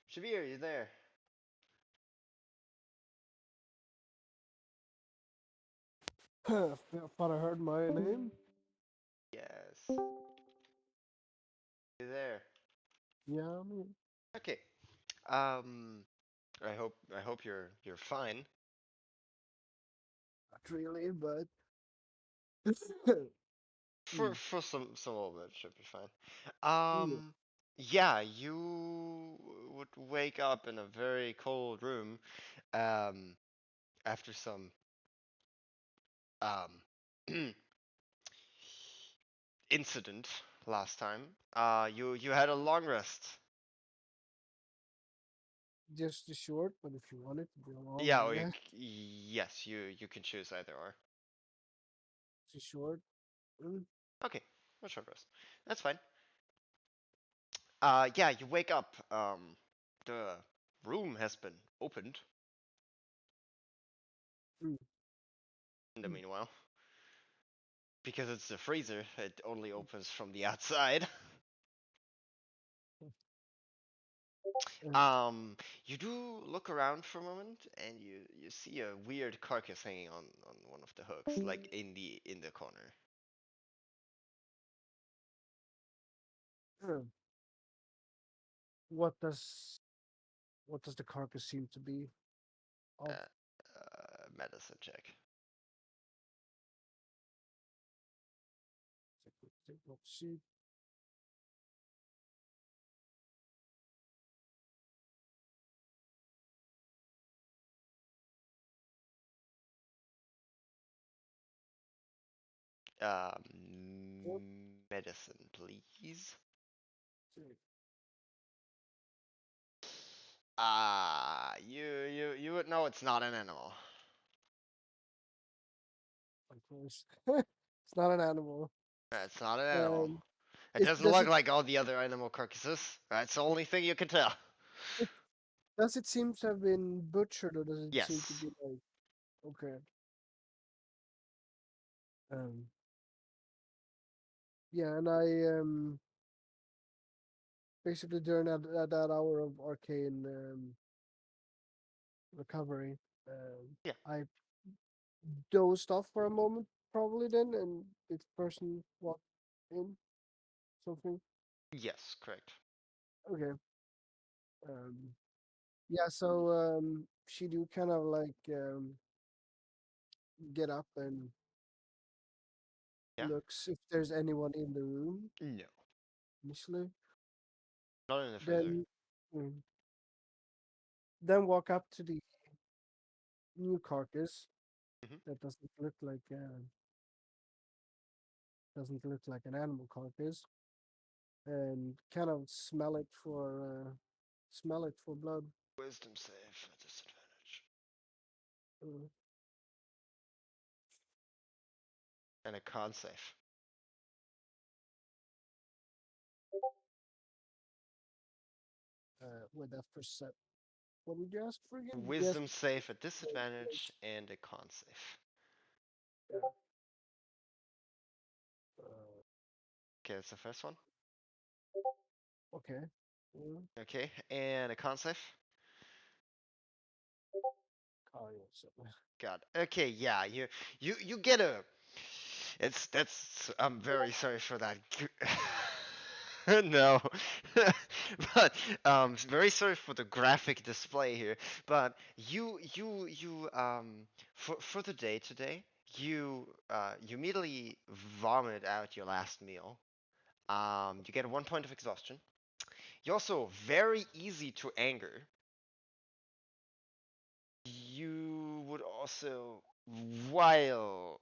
Shabir, you there? Thought I heard my name. Yes. You there? Yeah, I mean, Okay. Um, I hope you're fine. not really, but For mm, for some little bit should be fine. yeah, Yeah, you would wake up in a very cold room, um, after some um incident last time. You had a long rest. just a short. But if you want it to be a long Yeah, rest, yes, you can choose either or. it's a short. Mm, Okay, a short rest. That's fine. Yeah, you wake up. The room has been opened mm, in the mm. meanwhile. Because it's the freezer, it only opens from the outside. And Um, you do look around for a moment, and you see a weird carcass hanging on one of the hooks, like in the corner. uh, what does what does the carcass seem to be of? Medicine check. Let's see. What? Medicine, please. You would know it's not an animal. Of course, it's not an animal. It's not an animal. Um, It doesn't does look it? like all the other animal carcasses. That's the only thing you can tell. It does it seem to have been butchered, or does it seem to Yes. be like okay? Um, yeah, and basically during that hour of arcane recovery, Yeah. I dozed off for a moment, probably then, and this person walked in. Something. Yes, correct. Okay. Um, yeah. So she do kind of like get up and Yeah. looks if there's anyone in the room No. initially. Not in the freezer. Then, mm, then walk up to the new carcass Hmm. that doesn't look like an animal carcass, and kind of smell it for blood. Wisdom save at disadvantage. Uh, And a con save. with that percent. What would you ask for again? Yes. Wisdom save at disadvantage and a con save. Yeah. Uh, Okay, that's the first one. okay. Mm, Okay, and a con save. oh, yeah, so, God. Okay, yeah, you get a. It's that's. I'm very sorry for that. No, but very sorry for the graphic display here. But for the day today, you immediately vomit out your last meal. You get 1 point of exhaustion. You're also very easy to anger. You would also, while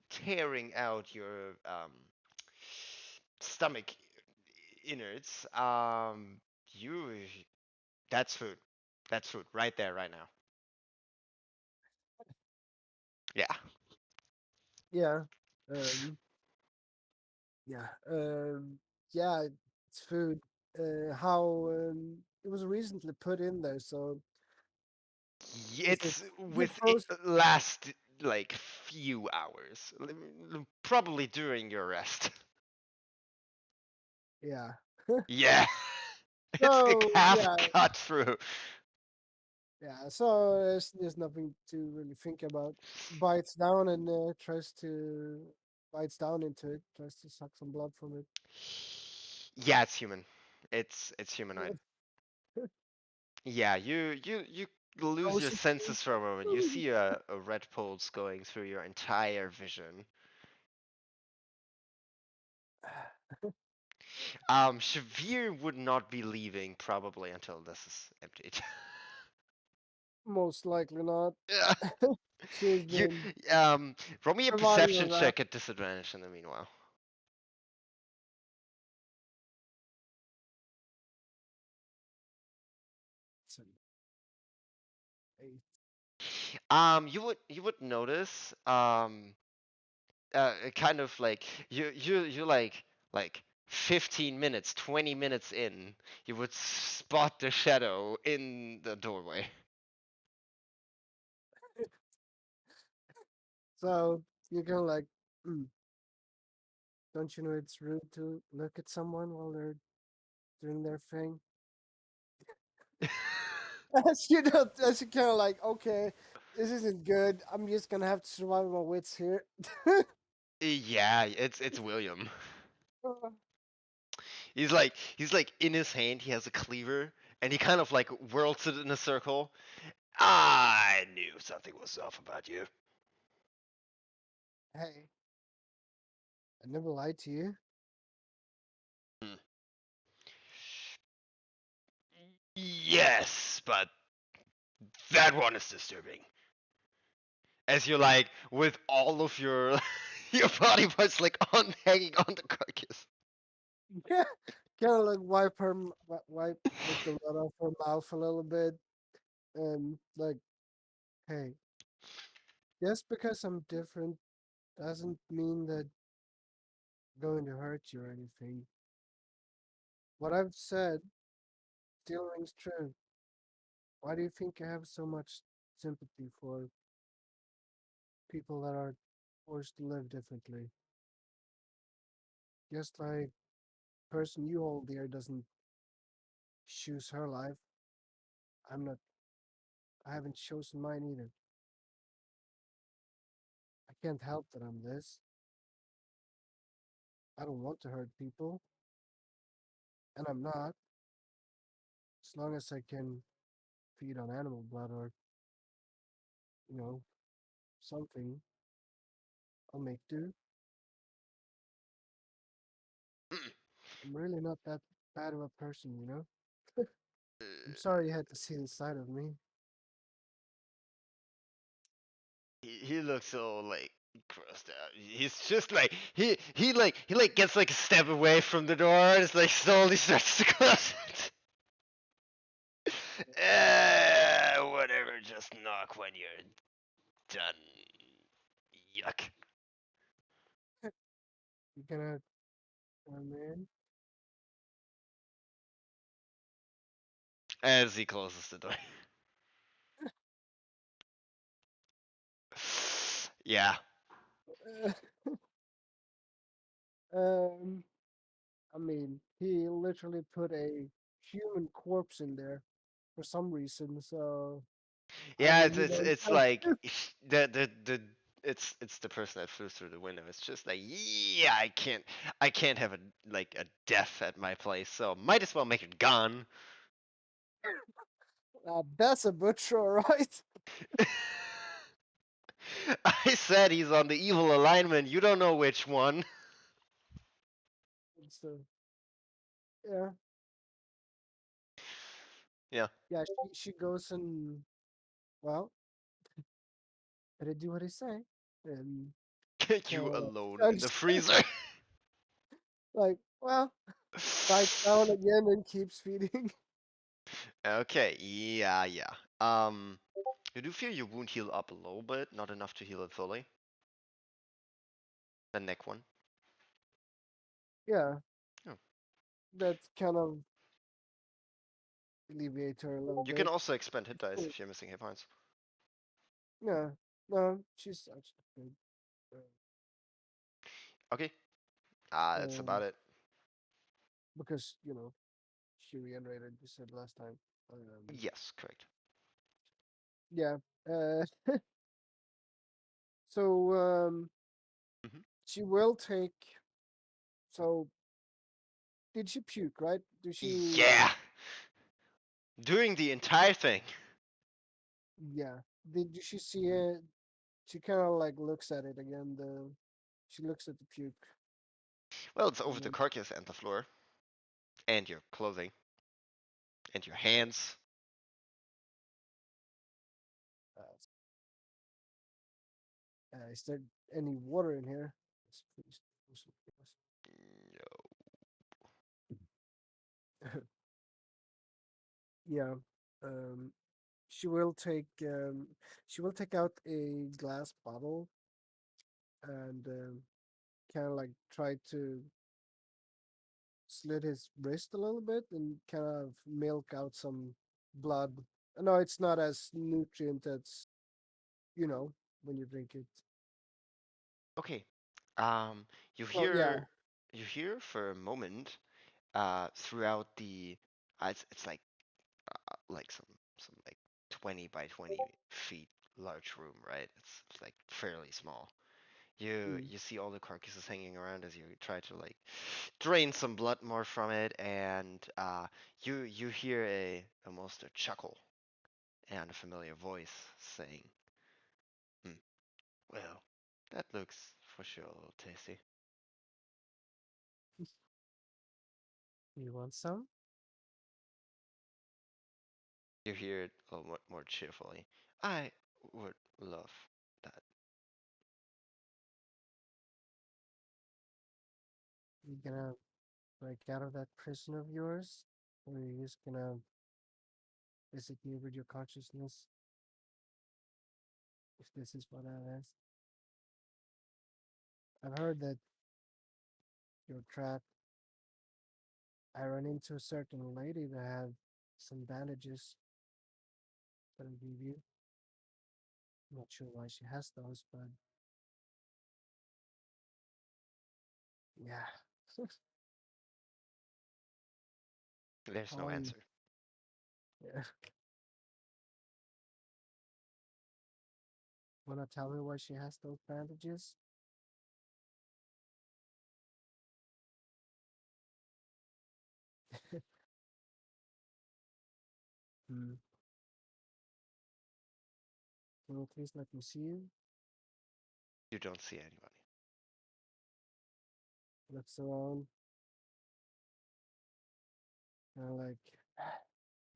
tearing out your stomach innards, you that's food. That's food right there, right now. Yeah. yeah. Um, yeah. Yeah. It's food. How it was recently put in there. So It's is it with it frozen? last like few hours, probably during your rest. Yeah. Yeah. It's like So half yeah, cut through. yeah. So there's nothing to really think about. Bites down and bites down into it, tries to suck some blood from it. Yeah, it's human. It's humanoid. Yeah, you lose your Ocean. senses for a moment. You see a red pulse going through your entire vision. Shavir would not be leaving probably until this is emptied. Most likely not. Yeah. She's You been roll me a providing perception around. check at disadvantage in the meanwhile. 8. You would notice kind of like you like 15 minutes, 20 minutes in, you would spot the shadow in the doorway. So you're kind of like, mm, don't you know it's rude to look at someone while they're doing their thing? As you know, as you kind of like, okay, this isn't good. I'm just gonna have to survive my wits here. Yeah, it's William. He's like in his hand he has a cleaver and he kind of like whirls it in a circle. I knew something was off about you. Hey, I never lied to you. Hmm. Yes, but that one is disturbing. As you're like with all of your your body parts like on hanging on the carcass. Yeah, kind of like wipe like the blood off her mouth a little bit, and like, hey, just because I'm different doesn't mean that I'm going to hurt you or anything. What I've said still rings true. Why do you think I have so much sympathy for people that are forced to live differently? Just like the person you hold dear doesn't choose her life, I'm not. I haven't chosen mine either. I can't help that I'm this. I don't want to hurt people, and I'm not. As long as I can feed on animal blood or you know something, I'll make do. I'm really not that bad of a person, you know. I'm sorry you had to see this side of me. He looks so like grossed out. He's just like he gets like a step away from the door and it's like slowly starts to close it. Whatever, just knock when you're done. Yuck. You gonna, man? As he closes the door. Yeah. um, I mean, he literally put a human corpse in there for some reason. So I Yeah, mean, it's you it's know, it's like the it's the person that flew through the window. It's just like yeah, I can't have a like a death at my place, so might as well make it gone. that's a butcher, all right? I said he's on the evil alignment. You don't know which one. So yeah, Yeah, yeah. She goes and well, better do what I say, and you kind alone of in the freezer. like well, bites down again and keeps feeding. Okay, yeah, yeah. Um, you do feel your wound heal up a little bit, not enough to heal it fully. The neck one. Yeah, Oh. that kind of alleviates her a little You can bit. also expend hit dice if you're missing hit points. Yeah, no, she's actually good. Okay, that's Um, about it. because you know she reiterated. You said last time. Um, Yes, correct. yeah. Uh, so Hmm. she will take. So did she puke? Right? Did she? Yeah, doing the entire thing. Yeah. Did she see it? She kind of like looks at it again. She looks at the puke. Well, it's over the And carcass and the floor, and your clothing, and your hands. is there any water in here? Yes, please. No. Yeah. Um, she will take. She will take out a glass bottle and kind of like try to slit his wrist a little bit and kind of milk out some blood. No, it's not as nutrient as when you drink it. Okay. Um, you Well, yeah. hear, you hear for a moment, throughout the, it's like some like 20 by 20 feet large room, right? It's like fairly small. You Mm. you see all the carcasses hanging around as you try to like drain some blood more from it, and you hear almost a chuckle and a familiar voice saying, hmm, "Well, that looks for sure a little tasty." You want some? You hear it a little more cheerfully. I would love that. You gonna break out of that prison of yours? Or are you just gonna visit me with your consciousness? If this is what that is. I've heard that you're trapped. I ran into a certain lady that had some bandages that I gave you. I'm not sure why she has those, but yeah. There's no Um, answer. yeah. Wanna tell me why she has those bandages? Hmm. Can you please let me see you? You don't see anybody. Looks around, kind of like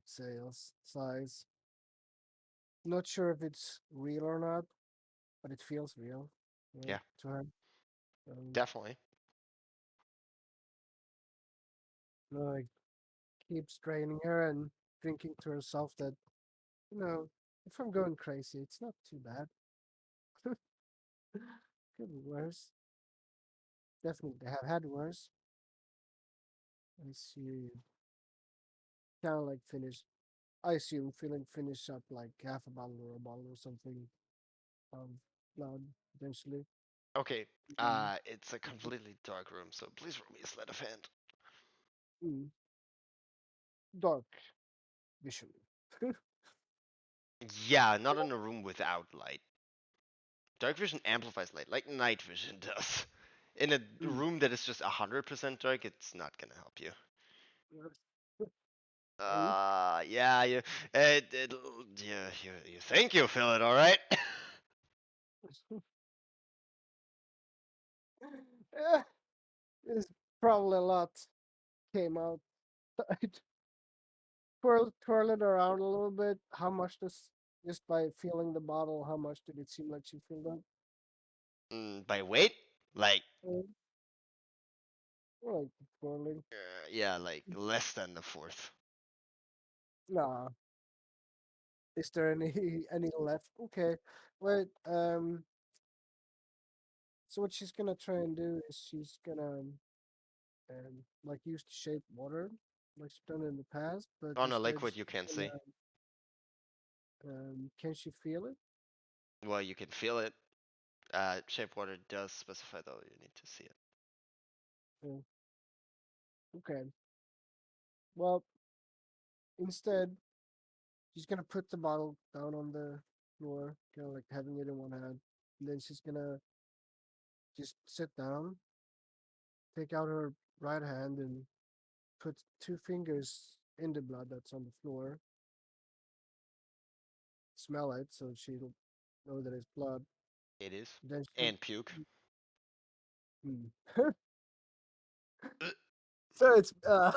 sales size. Not sure if it's real or not, but it feels real, right, Yeah, to her. Um, definitely. like keeps draining her and thinking to herself that, if I'm going crazy, it's not too bad. Could be worse. Definitely have had worse. I see. Kind of like finish. I assume feeling finish up like half a bottle or a bottle or something of blood eventually. Okay, Mm. it's a completely dark room, so please roll me a sleight of hand. Mm. Dark vision. Yeah, not in a room without light. Dark vision amplifies light, like night vision does. In a Mm. room that is just 100% dark, it's not gonna help you. Eight. Yeah, you think you feel it, all right? Yeah, it's probably a lot came out. I twirl it around a little bit. How much does just by feeling the bottle? How much did it seem like she filled up? By weight, like, Uh, like twirling. yeah, like less than the fourth. Nah. Is there any any left? Okay. Wait. So what she's gonna try and do is she's gonna like use the shape water like she's done in the past, but On a instead liquid, she's you can't see. gonna can she feel it? Well, you can feel it. Shape water does specify though you need to see it. Yeah. Okay. Well. instead, she's gonna put the bottle down on the floor, kind of like having it in one hand, and then she's gonna just sit down, take out her right hand, and put two fingers in the blood that's on the floor, smell it so she'll know that it's blood. It is. Then she, And puke. hmm. So it's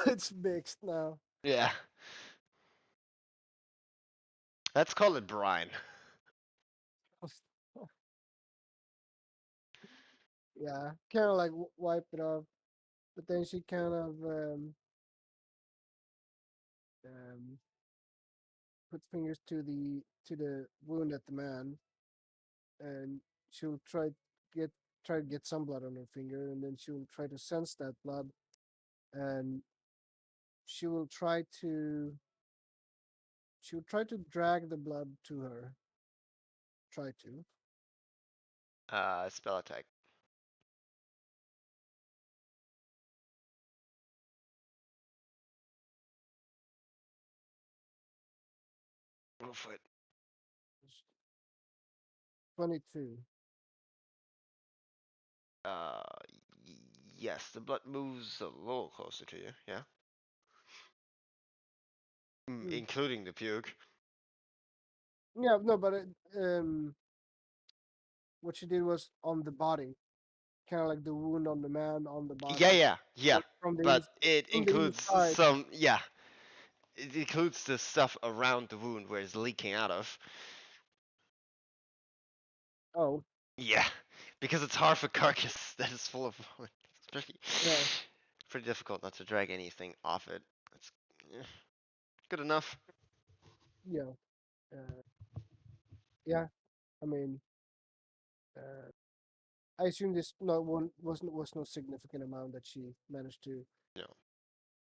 it's mixed now. Yeah. Let's call it brine. Yeah, kind of like wipe it off, but then she kind of um, puts fingers to the wound at the man, and she'll get try to get some blood on her finger, and then she'll try to sense that blood, and she will try to she will try to drag the blood to her. Try to. Spell attack. Go for it. 22. Uh, yes, the blood moves a little closer to you. Yeah. Mm. Including the puke. Yeah, no, but what she did was on the body, kind of like the wound on the man on the Yeah, body, yeah, yeah. from But it from the includes inside. some, yeah, it includes the stuff around the wound where it's leaking out of. Oh, Yeah, because it's half a carcass that is full of wood. It's yeah, pretty difficult not to drag anything off it. It's good enough. yeah, uh, yeah. I mean, uh, I assume this no one was no significant amount that she managed to No,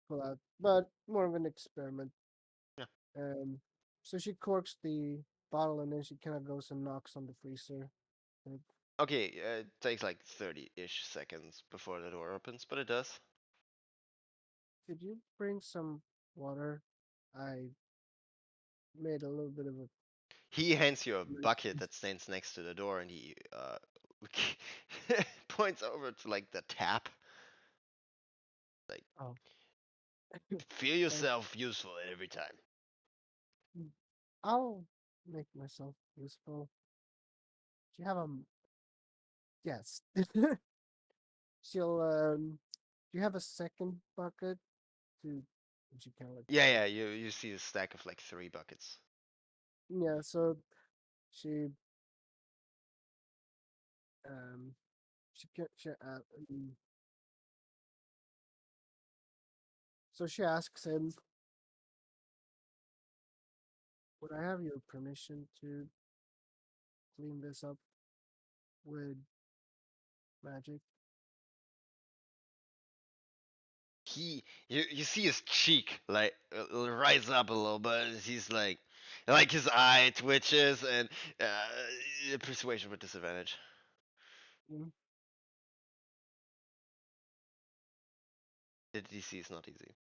pull out, but more of an experiment. yeah. So she corks the bottle and then she kind of goes and knocks on the freezer. Like, Okay, it takes like 30-ish seconds before the door opens, but it does. could you bring some water? I made a little bit of a He hands you a bucket mess. that stands next to the door, and he points over to like the tap. Like, Oh, feel thank yourself useful every time. you. I'll make myself useful. Do you have a yes? She'll do you have a second bucket to? And she kind of like Yeah, points. yeah. You see a stack of like three buckets. Yeah, so she um um, so she asks him, "Would I have your permission to clean this up with magic?" You see his cheek like rise up a little bit. As he's like his eye twitches, and persuasion with disadvantage. Mm, The DC is not easy.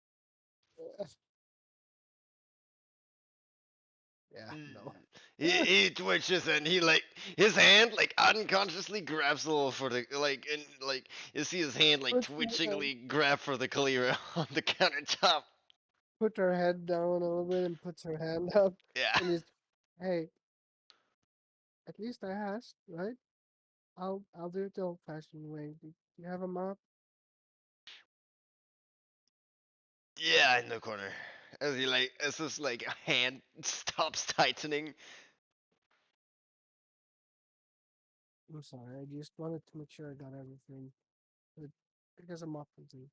yeah, no. He twitches, and he like his hand like unconsciously grabs a little for the like, and like you see his hand like Puts her, twitchingly grab for the clear on the countertop. put her head down a little bit and puts her hand up Yeah. and is, hey, at least I asked, right? I'll do it the old-fashioned way. Do you have a mop? Yeah, in the corner. As his like hand stops tightening. I'm sorry, I just wanted to make sure I got everything. But because I'm mop will do.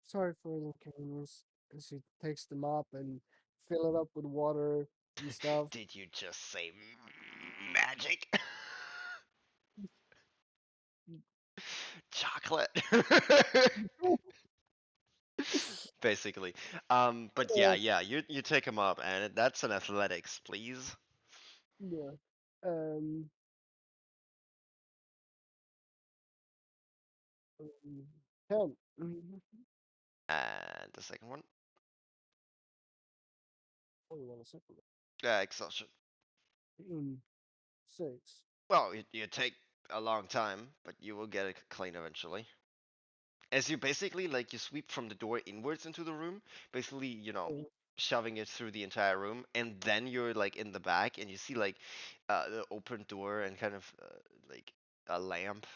Sorry for the inconvenience. And she takes the mop and fill it up with water and stuff. Did you just say magic? Chocolate. Basically. But yeah, Uh, yeah, you take him up, and that's an athletics, please. yeah. Um, 10. Mhm. And the second one. on a second. Exhaustion. Mm, six. Well, you take a long time, but you will get it clean eventually. As you basically like you sweep from the door inwards into the room, basically, Mm. shoving it through the entire room, and then you're like in the back and you see like the open door and kind of like a lamp,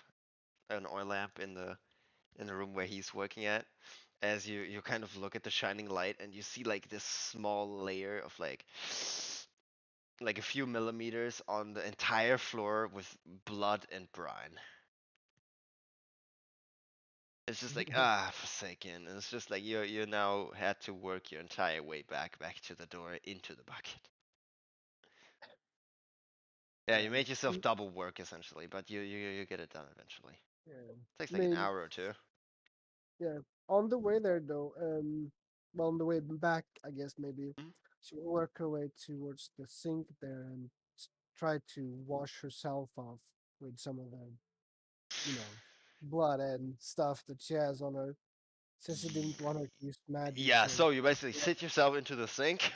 an oil lamp in the room where he's working at. As you kind of look at the shining light and you see like this small layer of like a few millimeters on the entire floor with blood and brine. It's just like forsaken. And it's just like you now had to work your entire way back to the door into the bucket. Yeah, you made yourself She, double work essentially, but you get it done eventually. yeah. Takes I like an mean, hour or two. yeah. On the way there, though, well, on the way back, I guess maybe Mhm. she will work her way towards the sink there and try to wash herself off with some of the, you know, blood and stuff that she has on her. Since she didn't want her to use magic, Yeah, so so you basically sit yourself into the sink.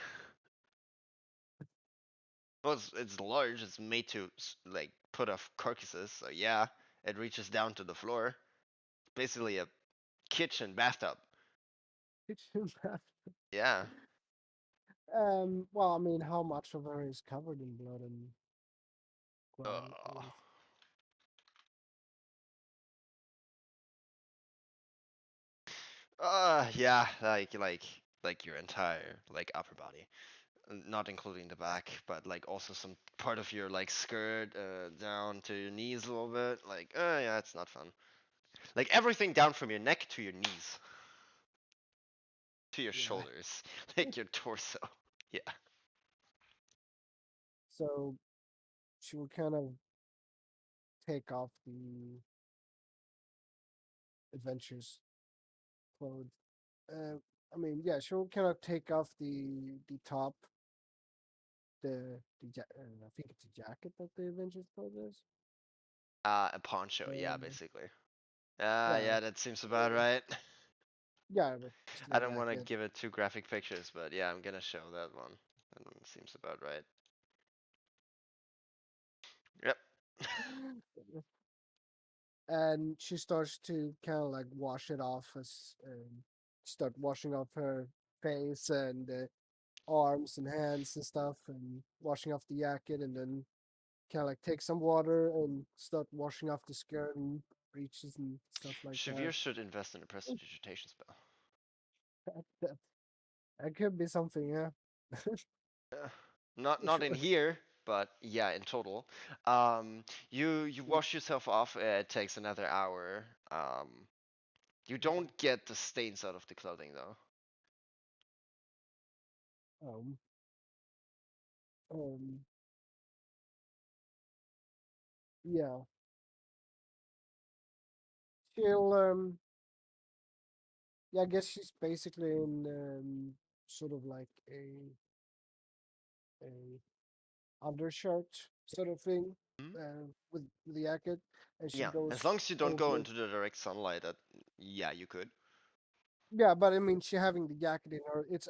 Well, it's large. It's made to like put off carcasses. So yeah, it reaches down to the floor. Basically a kitchen bathtub. kitchen bath. Yeah. Well, I mean, how much of her is covered in blood and grime? I Uh, guess. yeah, like your entire like upper body, not including the back, but like also some part of your like skirt down to your knees a little bit. Like, yeah, it's not fun. Like everything down from your neck to your knees, to your Yeah. shoulders, like your torso. Yeah. So she will kind of take off the adventurous clothes. Uh, I mean, yeah, she'll kind of take off the top, I think it's a jacket that the adventurous clothes is. A poncho. Yeah, Um, basically. yeah, Yeah, that seems about right. yeah, but just I a don't want to jacket. give it too graphic pictures, but yeah, I'm gonna show that one. That one seems about right. Yep. And she starts to kind of like wash it off as start washing off her face and arms and hands and stuff, and washing off the jacket, and then kind of like take some water and start washing off the skirt and breeches and stuff like that. Shavir should invest in a prestidigitation spell. that, that could be something, yeah. Uh, not in Sure. here, but yeah, in total. You wash yourself off. It takes another hour. You don't get the stains out of the clothing though. Um, um, yeah, she'll yeah, I guess she's basically in sort of like a undershirt sort of thing Mhm. with the jacket, and she Yeah, as goes long as you don't go over. into the direct sunlight, that yeah, you could. Yeah, but I mean, she having the jacket in her. It's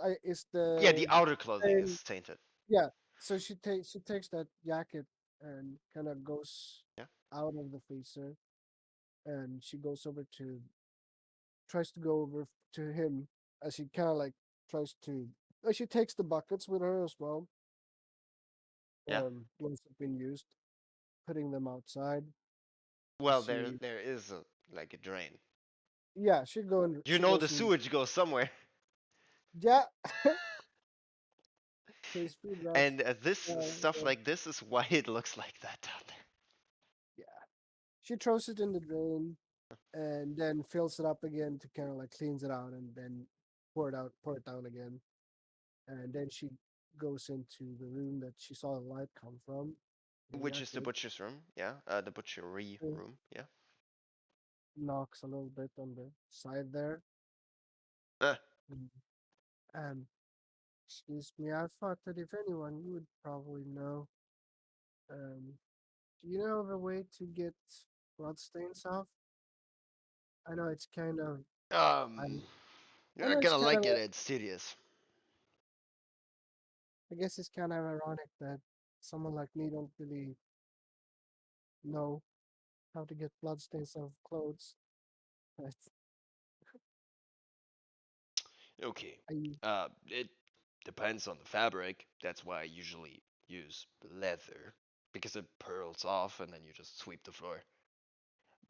Yeah, the the outer clothing same. is tainted. Yeah, so she takes that jacket and kind of goes Yeah, out of the freezer, and she goes over to tries to go over to him as she kind of like tries to. She takes the buckets with her as well. yeah. Once they've been used, putting them outside. Well, She there is a like a drain. Yeah, she go and You she know goes the and sewage goes somewhere, yeah, takes few drops. and this stuff Uh, like this is why it looks like that down there. yeah, she throws it in the drain and then fills it up again to kind of like cleans it out and then pour it down again. And then she goes into the room that she saw the light come from, the Which is the jacket, butcher's room, yeah, the butchery uh, room, yeah. knocks a little bit on the side there. Uh, Mm. And excuse me, I thought that if anyone, you would probably know. Um, do you know of a way to get bloodstains off? I know it's kind of, I, um, you're I know not it's gonna kind of like it. like, It's tedious. I guess it's kind of ironic that someone like me don't really know how to get bloodstains off clothes. But Okay. I It depends on the fabric. That's why I usually use leather because it pearls off and then you just sweep the floor.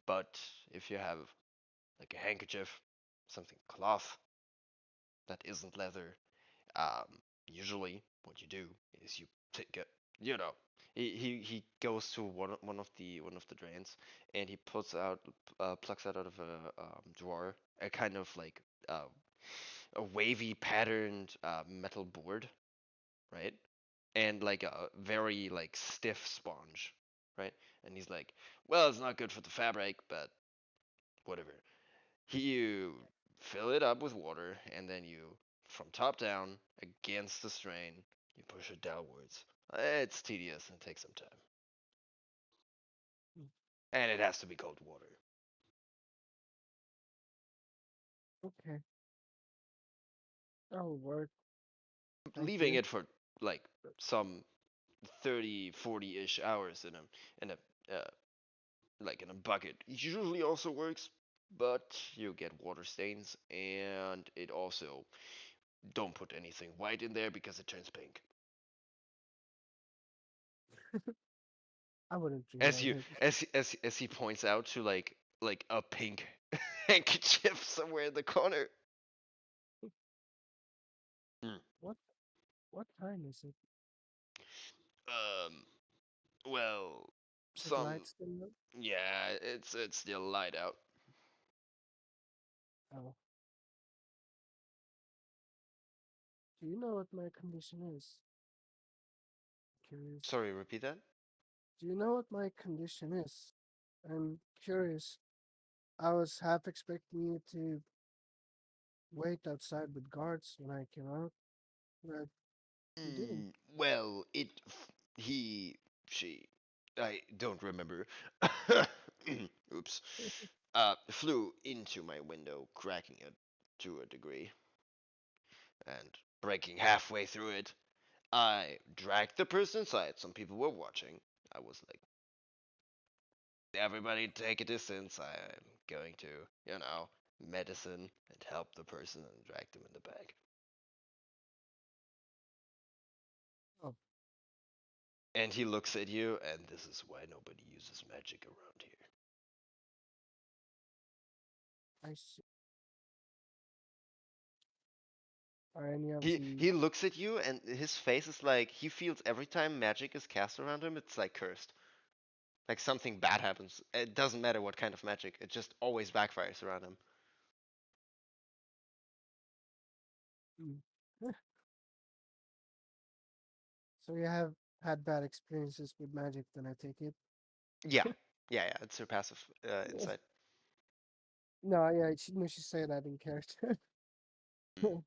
But if you have like a handkerchief, something cloth that isn't leather, usually what you do is you take it, you know, he goes to one of the drains and he plucks out of a drawer a kind of like a wavy patterned metal board, right? And like a very like stiff sponge, right? And he's like, well, it's not good for the fabric, but whatever. You fill it up with water, and then you, from top down, against the strain, you push it downwards. It's tedious and takes some time. And it has to be cold water. okay, that'll work. Thank Leaving you. it for like some 30, 40-ish hours in a like in a bucket usually also works, but you get water stains, and it also don't put anything white in there because it turns pink. I wouldn't dream As of you it. as he points out to like a pink handkerchief somewhere in the corner. Hmm. What what time is it? Um. Well, Is it some light still up? yeah, it's still light out. Oh, do you know what my condition is? Curious. Sorry, repeat that. Do you know what my condition is? I'm curious. I was half expecting you to wait outside with guards when I came out, but you didn't. Well, he, she, I don't remember. Oops. Flew into my window, cracking it to a degree, and breaking halfway through it. I dragged the person inside. Some people were watching. I was like, everybody take a distance. I'm going to, you know, medicine and help the person and drag them in the bag. Oh, And he looks at you, and this is why nobody uses magic around here. I see. Are any of He the he looks at you and his face is like he feels every time magic is cast around him, it's like cursed. Like something bad happens. It doesn't matter what kind of magic. It just always backfires around him. mm. So you have had bad experiences with magic, then I take it. Yeah. Yeah, yeah, it's her passive insight. No, yeah, she, when she say that in character. Mm.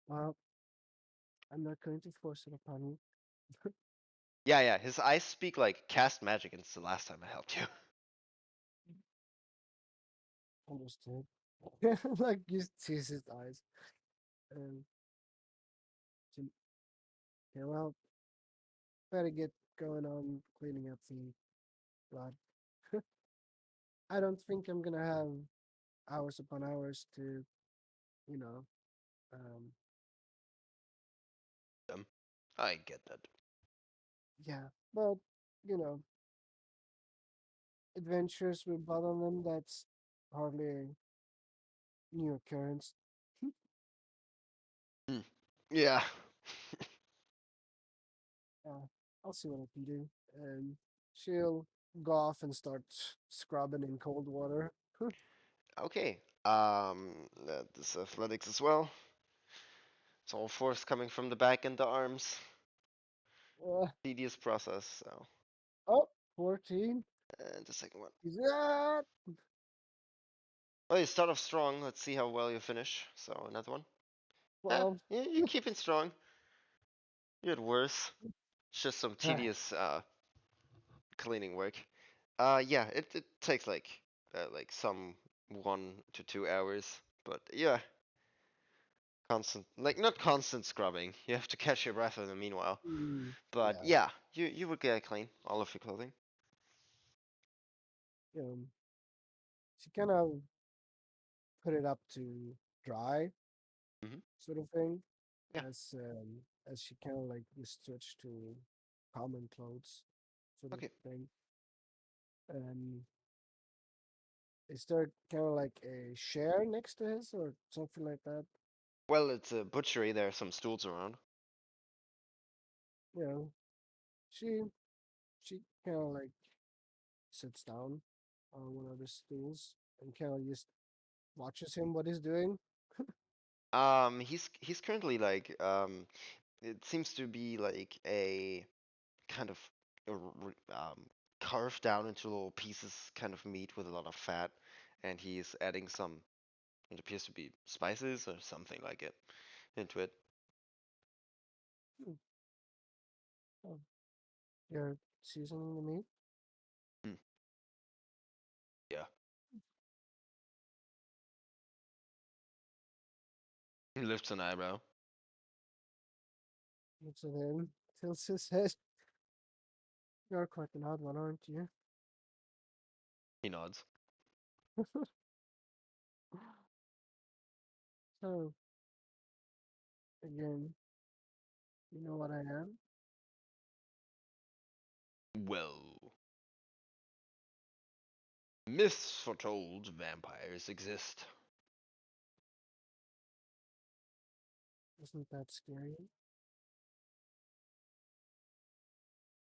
Well, I'm not going to force it upon you. Yeah, yeah, his eyes speak like cast magic and it's the last time I helped you. Understood. Like you sees his eyes. Um, she- yeah, well, better get going on cleaning up the blood. I don't think I'm gonna have hours upon hours to, you know, um, I get that. yeah. But you know, adventures with blood on them, that's hardly a new occurrence. Mm. Yeah. uh, I'll see what I can do. And she'll go off and start scrubbing in cold water. Okay. This athletics as well. It's all force coming from the back and the arms. Uh, Tedious process. So, oh, 14. and the second one. Yeah. Well, you start off strong. Let's see how well you finish. So another one. Yeah, 12. you're keeping strong. You had worse. It's just some tedious cleaning work. Yeah, it takes like some 1 to 2 hours, but yeah, Constant, like not constant scrubbing. You have to catch your breath in the meanwhile. But Yeah. yeah, you would get clean all of your clothing. Um, she kind of put it up to dry, Hmm. sort of thing, Yeah. as she kind of like switched to common clothes, sort of Okay. thing. And is there kind of like a chair next to his or something like that? Well, it's a butchery. There are some stools around. You know, she she kind of like sits down on one of the stools and kind of just watches him what he's doing. He's currently like it seems to be like a kind of carved down into little pieces, kind of meat with a lot of fat, and he's adding some. It appears to be spices or something like it into it. Hmm, oh, you're seasoning the meat. Hmm. Yeah. He lifts an eyebrow. Looks at him, tilts his head. You're quite an odd one, aren't you? He nods. So, again, you know what I am? Well, myths foretold vampires exist. Isn't that scary?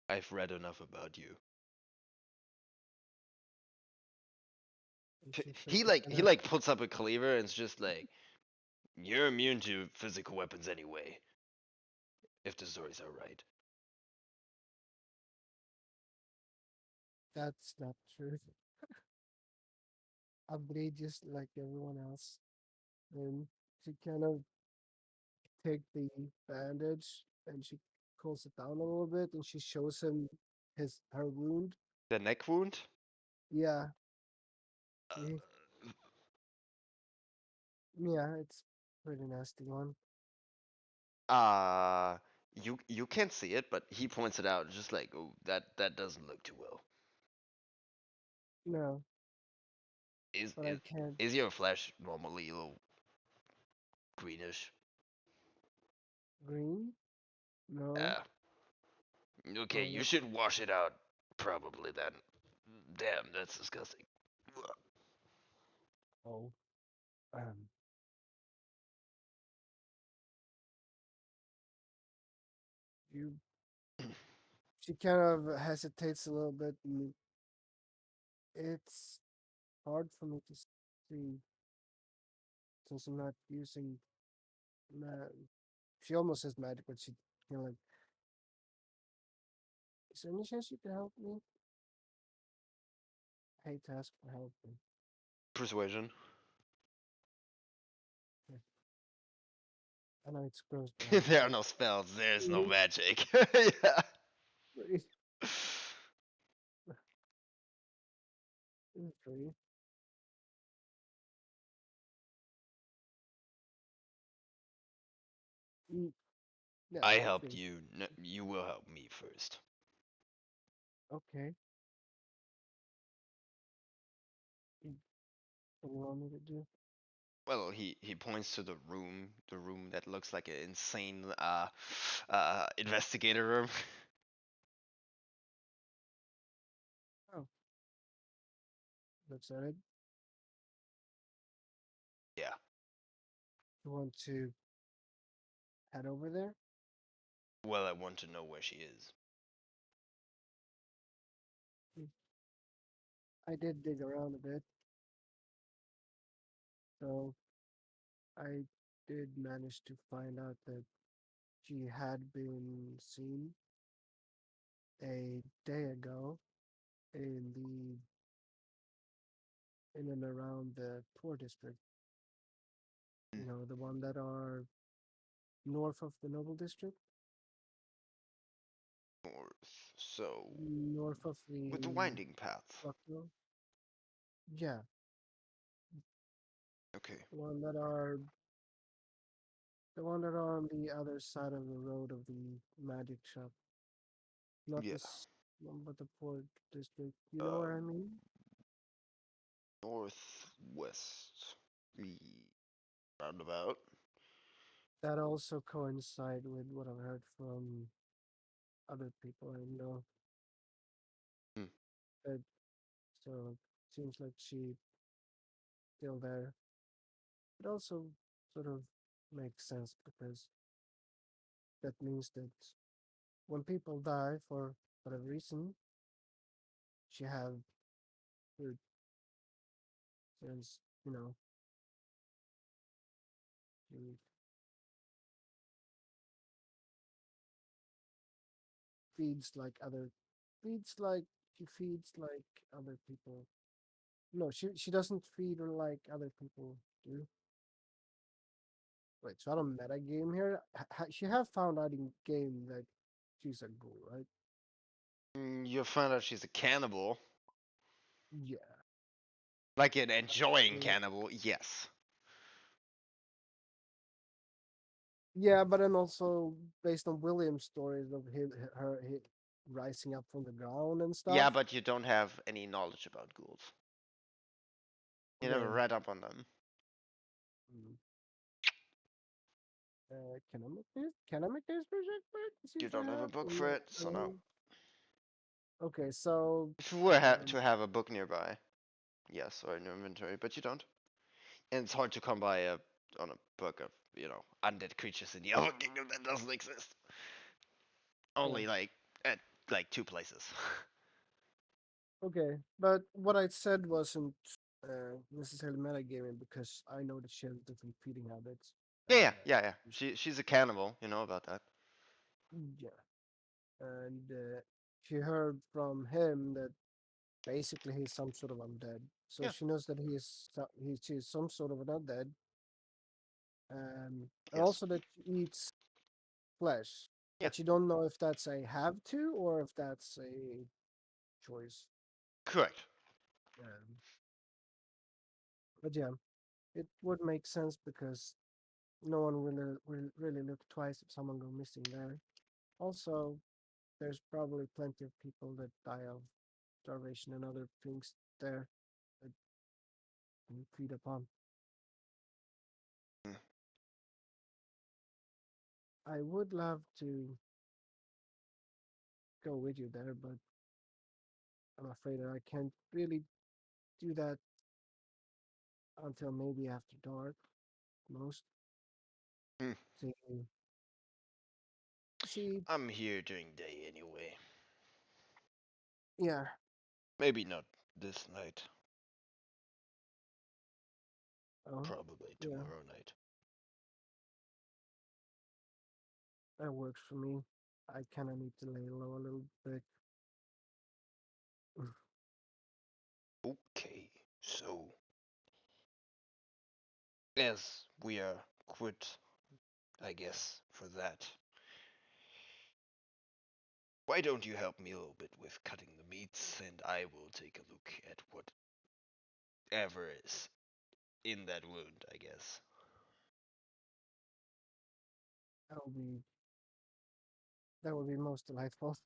I've read enough about you. And H- she He kind he of, like puts up a cleaver and it's just like you're immune to physical weapons anyway, if the stories are right. that's not true. I bleed just like everyone else. And she kind of take the bandage and she pulls it down a little bit and she shows him her wound. The neck wound? Yeah, Uh, see, yeah, it's pretty nasty one. uh you can't see it, but he points it out, just like, oh, that doesn't look too well. No, Is but I is can't. is your flesh normally a little greenish? Green? No, Yeah. Okay, no, you that. should wash it out probably then. Damn, that's disgusting. Oh, um, you. She kind of hesitates a little bit, and it's hard for me to see since I'm not using. Ma- she almost says magic, but she kind of like, is there any chance you can help me? I hate to ask for help. Persuasion. Yeah, I know it's gross, but There are no spells, there's no I. magic. Yeah. Three. Mm, I yeah, helped three. you. You will help me first. Okay. Mm, what do you want me to do? Well, he points to the room that looks like an insane investigator room. Oh, looks at it. Yeah. You want to head over there? Well, I want to know where she is. Mm, I did dig around a bit, so I did manage to find out that she had been seen a day ago in in and around the poor district. Hmm. You know, the one that are north of the noble district, North. So, north of with the the winding path. Rockville. Yeah, Okay. the one that are The one that are on the other side of the road of the magic shop. Not Yeah. this one, but the port district. You know what Um, I mean? northwest. The roundabout. That also coincide with what I've heard from other people I know. Hmm. That so seems like she still there. It also sort of makes sense because that means that when people die for whatever reason, she have food since she feeds like other feeds like she feeds like other people. No, she doesn't feed her like other people do. Wait, so I don't meta game here. She have found out in game that she's a ghoul, right? You'll find out she's a cannibal. Yeah. Like an enjoying Mm. cannibal, yes. Yeah, but then also based on William's stories of her rising up from the ground and Yeah, stuff. but you don't have any knowledge about ghouls. You never Okay. read up on them. Mm. Can I make this project work? See You if I don't have a have. book Or for no, it, I so no. don't. Okay, so If you were um, to have a book nearby, yes, or in your inventory, but you don't. And it's hard to come by on a book of, undead creatures in the Elven Kingdom that doesn't exist. yeah. Only like at like two places. Okay, but what I said wasn't necessarily metagaming because I know that she has different feeding habits. Yeah, yeah, yeah, yeah. She's- She's a cannibal, you know about that. yeah, and she heard from him that basically he's some sort of undead. So Yeah. she knows that she's some sort of an undead, and Yes. also that she eats flesh, Yeah. but you don't know if that's a have to or if that's a choice. Correct. Um, but yeah, it would make sense because no one really look twice if someone go missing there. Also, there's probably plenty of people that die of starvation and other things there that you feed upon. Mm. I would love to go with you there, but I'm afraid that I can't really do that until maybe after dark, most. Mm. See, see, I'm here during day anyway. yeah, Maybe not this night. oh, Probably yeah, tomorrow night. that works for me. I kind of need to lay low a little bit. Okay. So, as we are quit, I guess, for that, why don't you help me a little bit with cutting the meats, and I will take a look at whatever is in that wound, I guess. That would be that would be most delightful.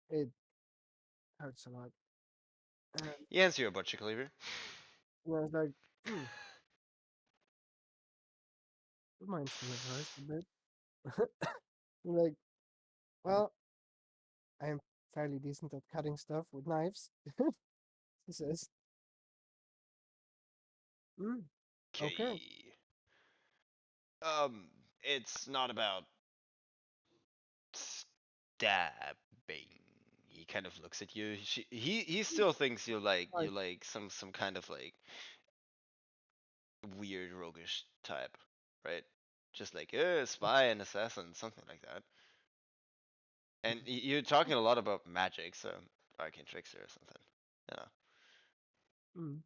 It hurts a lot. And Yes, you're a butcher cleaver. I was like, hmm, reminds me of hers a bit. Like, well, I am fairly decent at cutting stuff with knives. He says, mm, okay. Okay. It's not about stabbing. He kind of looks at you. He still thinks you Like, like some kind of like weird roguish type, right? Just like spy and assassin, something like that. And you're talking a lot about magic, so arcane trickster or something, you know, mm,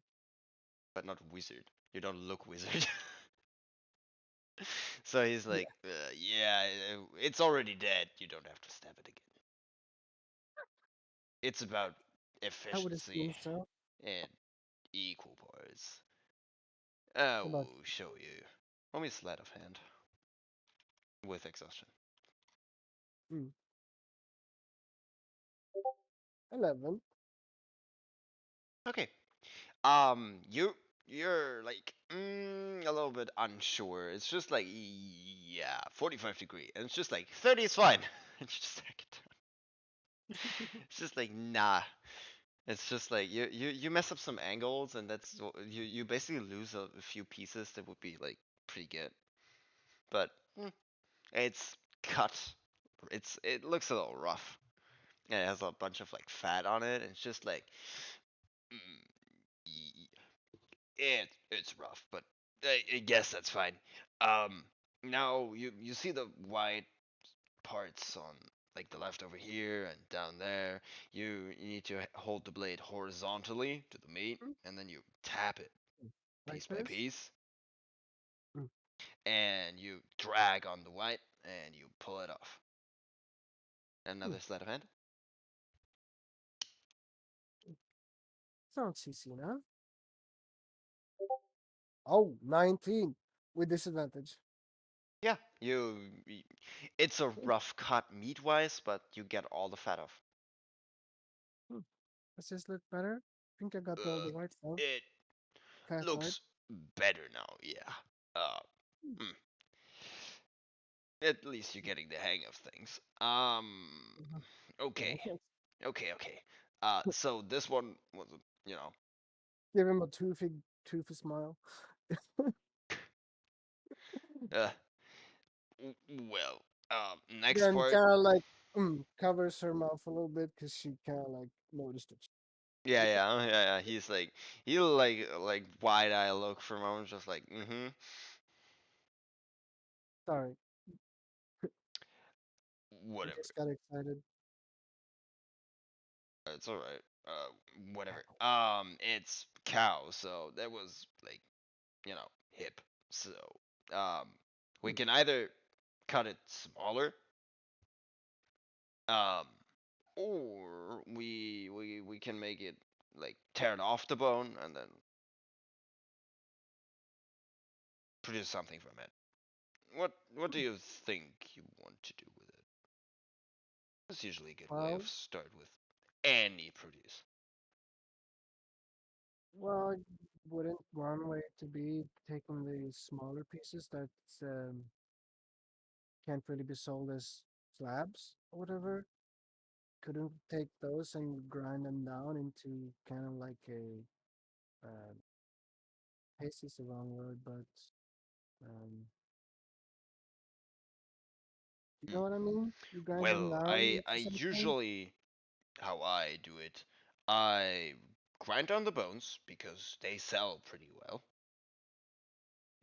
but not wizard. You don't look wizard. So he's yeah, like, yeah, it's already dead. You don't have to stab it again. It's about I would assume efficiency so. and equal parts. I It's about will show you. Let me sleight of hand. with exhaustion. Mm. 11. Okay. You're like a little bit unsure. It's just like yeah, 45 degree, and it's just like 30 is fine. And you just take it down. It's just like nah. It's just like you mess up some angles, and you basically lose a few pieces that would be like pretty good. But it's cut. It looks a little rough. And it has a bunch of like fat on it, and it's just like mm, it's rough, but I guess that's fine. Um, Now you see the white parts on like the left over here and down there. You need to hold the blade horizontally to the meat, Mm. and then you tap it Like piece by this. piece, Mm. and you drag on the white, and you pull it off. Mm. Another sleight of hand. Sounds easy enough. Oh, 19 with disadvantage. Yeah, it's a rough cut meat wise, but you get all the fat off. Hmm. Does this look better? I think I got all Uh, the white now. it Fat white. looks better now, yeah. Uh, Hmm. mm, at least you're getting the hang of things. Mhm. Okay, Thanks. okay. So this one was, you know, Give him a toothy smile. uh, well, next Then part. kind of like covers her mouth a little bit because she kind of like noticed it. Yeah. He's like, he like wide eye look for a moment, just like, Sorry, I whatever. just got excited. It's all right. Whatever. It's cow, so that was like, hip. So, um, we Hmm. can either cut it smaller, um, or we can make it like tear it off the bone and then produce something from it. What do Hmm. you think you want to do with it? It's usually a good way of Well, start with any produce. well, wouldn't one way to be taking the smaller pieces that can't really be sold as slabs or whatever? Couldn't take those and grind them down into kind of like a paste is the wrong word, but um, you Hmm. know what I mean? You grind them Well, down I into something. usually how I do it, I grind down the bones because they sell pretty well.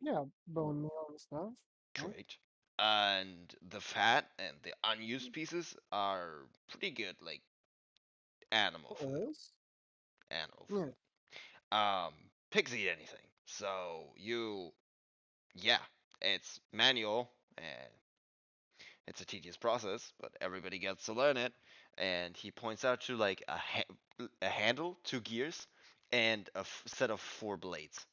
Yeah, bone meal and stuff. Right? Correct. And the fat and the unused pieces are pretty good, like animal food. Oils. Animal Yeah. food. Pigs eat anything. So yeah, it's manual and it's a tedious process, but everybody gets to learn it. And he points out to like a handle, two gears, and a set of four blades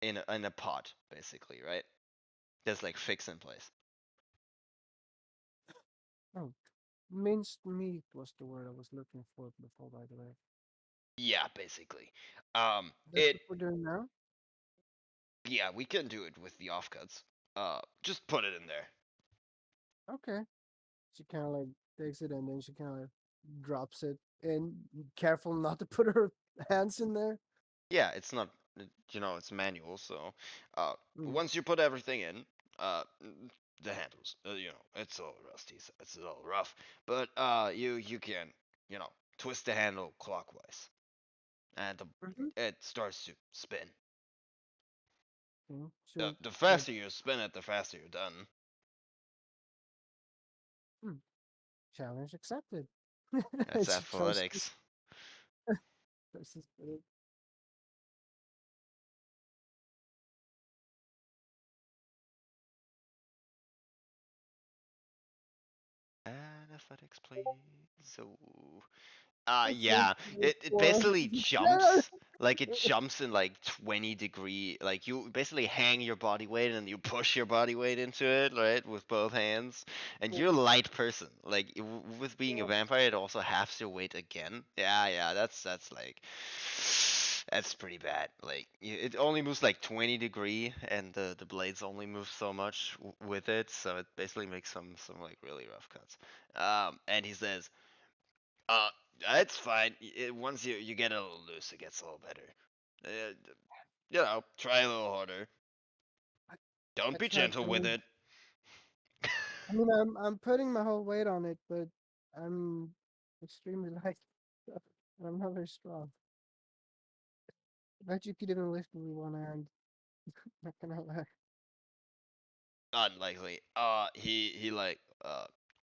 in a pot, basically, right? That's like fixed in place. Oh, minced meat was the word I was looking for before, by the way. Yeah, basically. That's It what we're doing now? yeah, we can do it with the offcuts. Just put it in there. Okay. She kind of like takes it and then she kind of drops it in. Careful not to put her hands in there. Yeah, it's not, it's manual. So, uh, Mm. once you put everything in, the handles, it's a little rusty, so it's a little rough. But you can, twist the handle clockwise, and Mm-hmm. it starts to spin. Okay. The Like, faster you spin it, the faster you're done. hmm, challenge accepted. That's And she athletics. tries to spit it. And athletics, please. So That's so Yeah. It for basically jumps. Like it jumps in like 20-degree. Like you basically hang your body weight and you push your body weight into it, right, with both hands. And you're a light person. Like with being a vampire, it also halves your weight again. Yeah, yeah. That's like that's pretty bad. Like it only moves like 20 degree, and the blades only move so much with it, so it basically makes some like really rough cuts. And he says, uh, it's fine. Once you get a little loose, it gets a little better. Try a little harder. I, Don't I be tried gentle with to. it. I mean, I'm putting my whole weight on it, but I'm extremely light. And I'm not very strong. I bet you could even lift me with one hand. Not gonna lie. Unlikely. He like,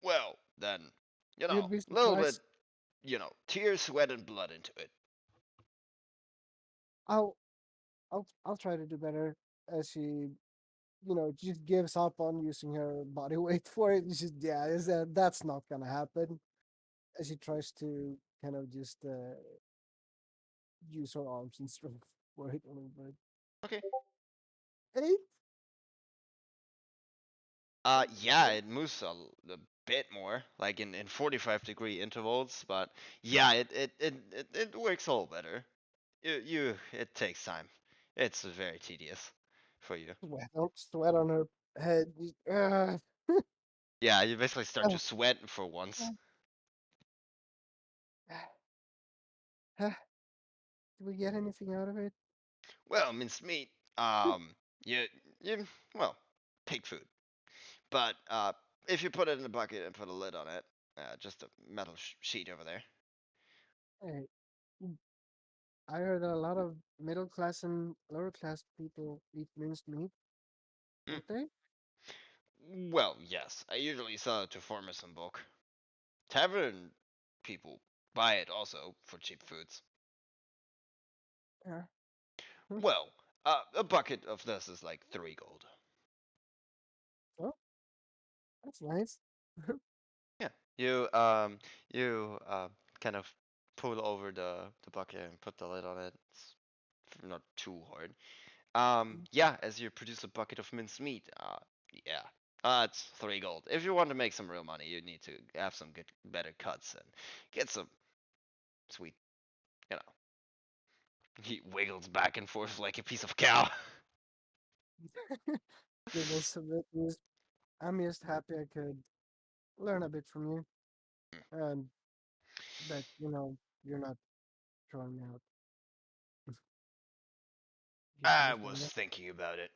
well, then, You'd be a little bit, surprised. tears, sweat, and blood into it. I'll I'll try to do better as she just gives up on using her body weight for it. It's just yeah, that's not gonna happen. As she tries to kind of just use her arms and strength for it a little bit. Okay. 8? Yeah, it moves a bit more, like in 45-degree intervals, but yeah, it works a little better. It takes time. It's very tedious for you. Sweat on her head. Yeah, you basically start Uh, to sweat for once. Did we get anything out of it? Well, minced meat. You you well, pig food. But if you put it in a bucket and put a lid on it, just a metal sheet over there. Hey, I heard that a lot of middle class and lower class people eat minced meat, Mm. don't they? Well, yes, I usually sell it to farmers in bulk. Tavern people buy it also for cheap foods. Yeah. Hmm. Well, a bucket of this is like 3 gold. Oh, that's nice. Yeah, you kind of pull over the bucket and put the lid on it. It's not too hard. Yeah, as you produce a bucket of minced meat, yeah, it's 3 gold. If you want to make some real money, you need to have some good, better cuts and get some sweet, you know. He wiggles back and forth like a piece of cow. Giggles a bit. I'm just happy I could learn a bit from you, and that you're not throwing me out. Just I understand was that. thinking about it.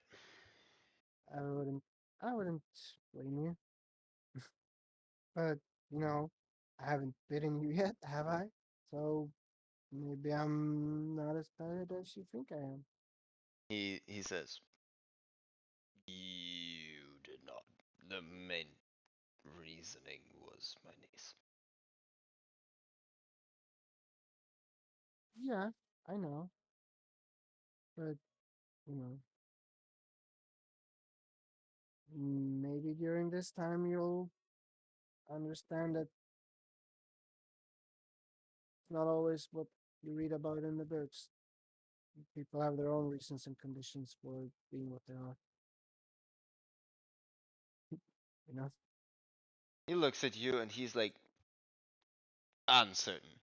I wouldn't. I wouldn't blame you, but you know, I haven't bitten you yet, have I? So maybe I'm not as bad as you think I am. He says, "You did not. The main reasoning was my niece." Yeah, I know, but you know, maybe during this time you'll understand that it's not always what you read about in the books. People have their own reasons and conditions for being what they are. You know, He looks at you and he's like uncertain,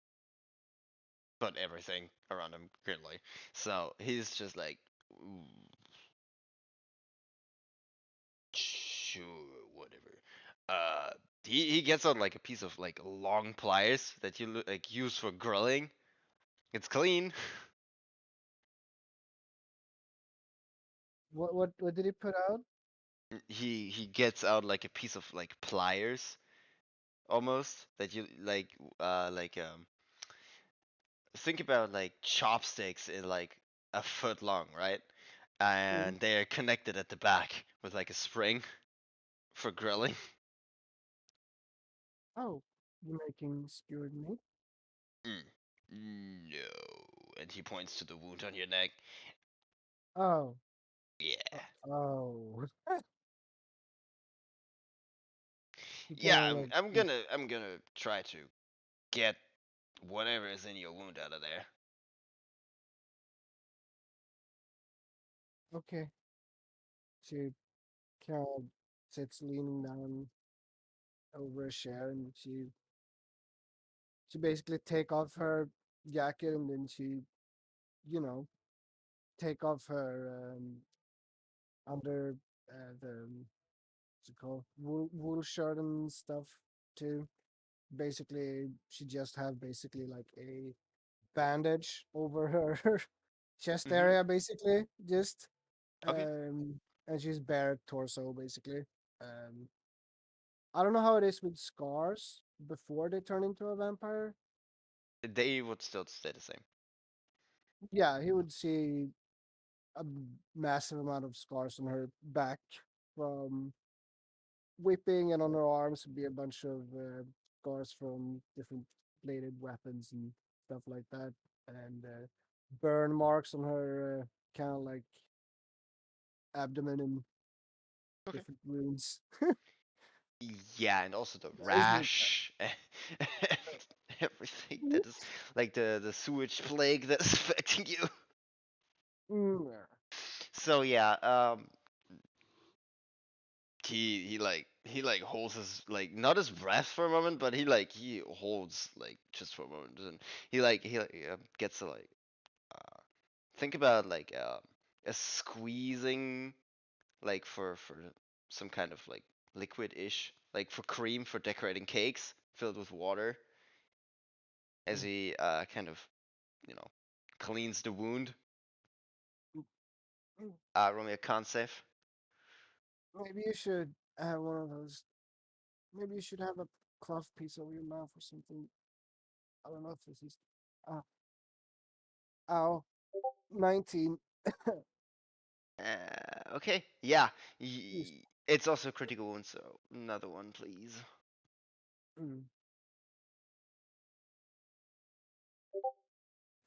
but everything around him currently. So he's just like, "Ooh, sure, whatever." Uh, he gets out like a piece of like long pliers that you like use for grilling. It's clean. what did he put out? He gets out like a piece of like pliers almost that you like think about like chopsticks in like a foot long, right? Mm. And they're connected at the back with like a spring for grilling. Oh, you're making skewered meat. Mm. No. And he points to the wound on your neck. Oh, Yeah. oh. He kind Yeah, of I'm like I'm gonna I'm gonna try to get whatever is in your wound out of there. Okay. She kind of sits leaning down over a chair, and she basically take off her jacket, and then she, you know, take off her under the what's it called, wool shirt and stuff too. Basically, she just have basically like a bandage over her chest Mm-hmm. area, basically just Okay. um, and she's bare torso basically. Um, I don't know how it is with scars before they turn into a vampire. They would still stay the same. Yeah, he would see a massive amount of scars on her back from whipping, and on her arms would be a bunch of scars from different bladed weapons and stuff like that, and burn marks on her kind of like abdomen and Okay. different wounds. Yeah, and also the Is it- rash and everything that is like the sewage plague that is affecting you. Yeah. So yeah, He like holds his like not his breath for a moment, but he holds like just for a moment, and he gets to like uh, think about like a squeezing like for some kind of like liquid-ish like for cream for decorating cakes filled with water as Mm, he kind of you know cleans the wound. mm, mm. Roll me a con save. Maybe you should have one of those. Maybe you should have a cloth piece over your mouth or something. I don't know if this is. Uh, ow. 19. Okay, yeah. Yes. It's also a critical wound, so another one, please. Mm.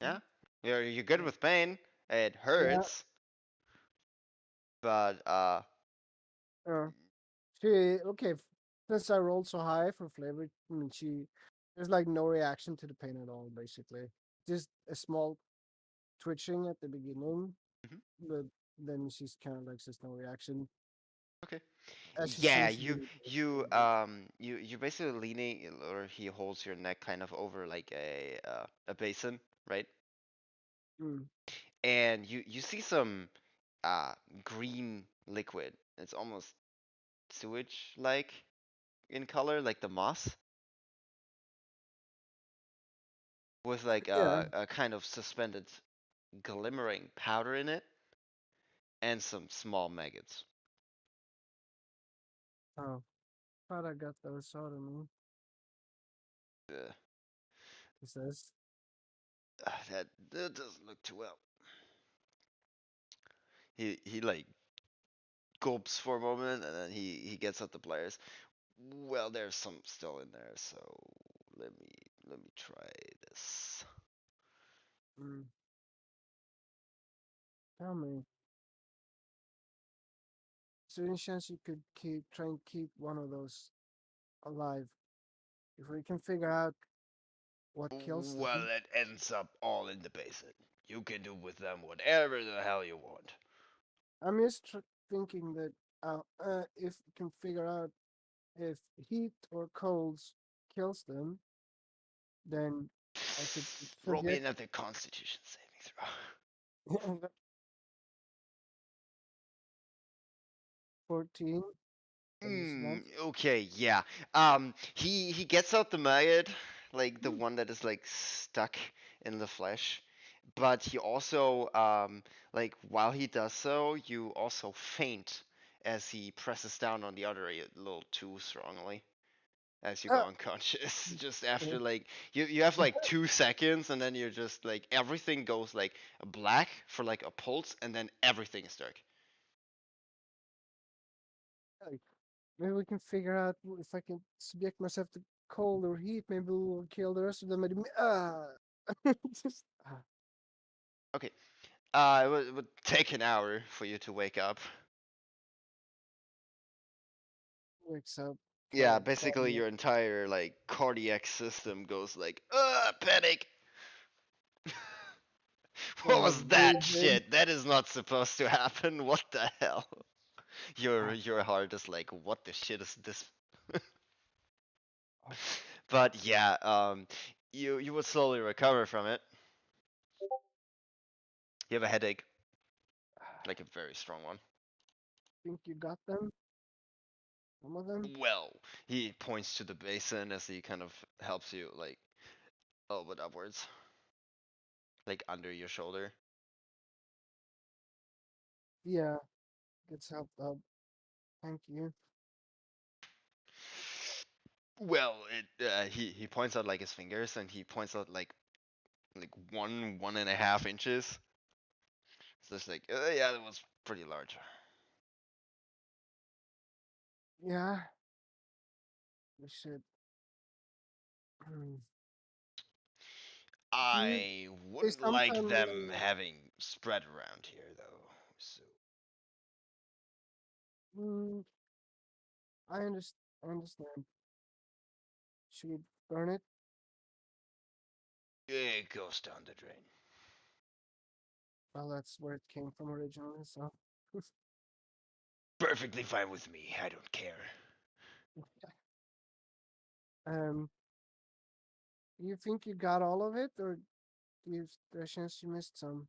Yeah, you're good Yeah. with pain. It Yeah. hurts, but Uh, she okay. Since I rolled so high for flavor, I mean, there's like no reaction to the pain at all. Basically, just a small twitching at the beginning, mhm, but then she's kind of like just no reaction, okay. as she Yeah, seems to be. you're basically leaning, or he holds your neck kind of over like a basin, right? Mm. And you see some uh green liquid. It's almost sewage like in color, like the moss, with like Yeah. a kind of suspended glimmering powder in it, and some small maggots. Oh, thought I got those out of me. Uh, He says. that doesn't look too well. He like gulps for a moment, and then he gets out the pliers. Well, there's some still in there, so let me let me try this. Mm. Tell me, is there any chance you could try and keep one of those alive? If we can figure out what kills Well, them. it ends up all in the basin. You can do with them whatever the hell you want. I'm just thinking that if we can figure out if heat or colds kills them, then I could Roll me subject another Constitution saving throw. 14. That is enough. Okay, yeah. He gets out the maggot, like the one that is like stuck in the flesh, but he also like while he does so, you also faint as he presses down on the artery a little too strongly as you go Ah, unconscious. Just after like you have like 2 seconds, and then you're just like everything goes like black for like a pulse, and then everything is dark. like, maybe we can figure out if I can subject myself to cold or heat. Maybe we'll kill the rest of them. Just, Okay. It would take an hour for you to wake up. wakes up. Yeah, for basically me. your entire like cardiac system goes like, panic. Yeah, What like was that breathing. shit? That is not supposed to happen. What the hell? Your Ah, your heart is like, what the shit is this? oh, But yeah, you would slowly recover from it. You have a headache, like a very strong one. think you got them? Some of them? Well, he points to the basin as he kind of helps you like a little bit upwards, like under your shoulder. Yeah, gets helped up. Thank you. Well, he points out like his fingers, and he points out like 1.5 inches. So it's like, yeah, that was pretty large. Yeah, we should. Can you I say wouldn't like sometime them when? having spread around here, though. So Mm, I understand. Should we burn it? it goes down the drain. Well, that's where it came from originally. So, Perfectly fine with me. I don't care. um, you think you got all of it, or do you there's a chance you missed some?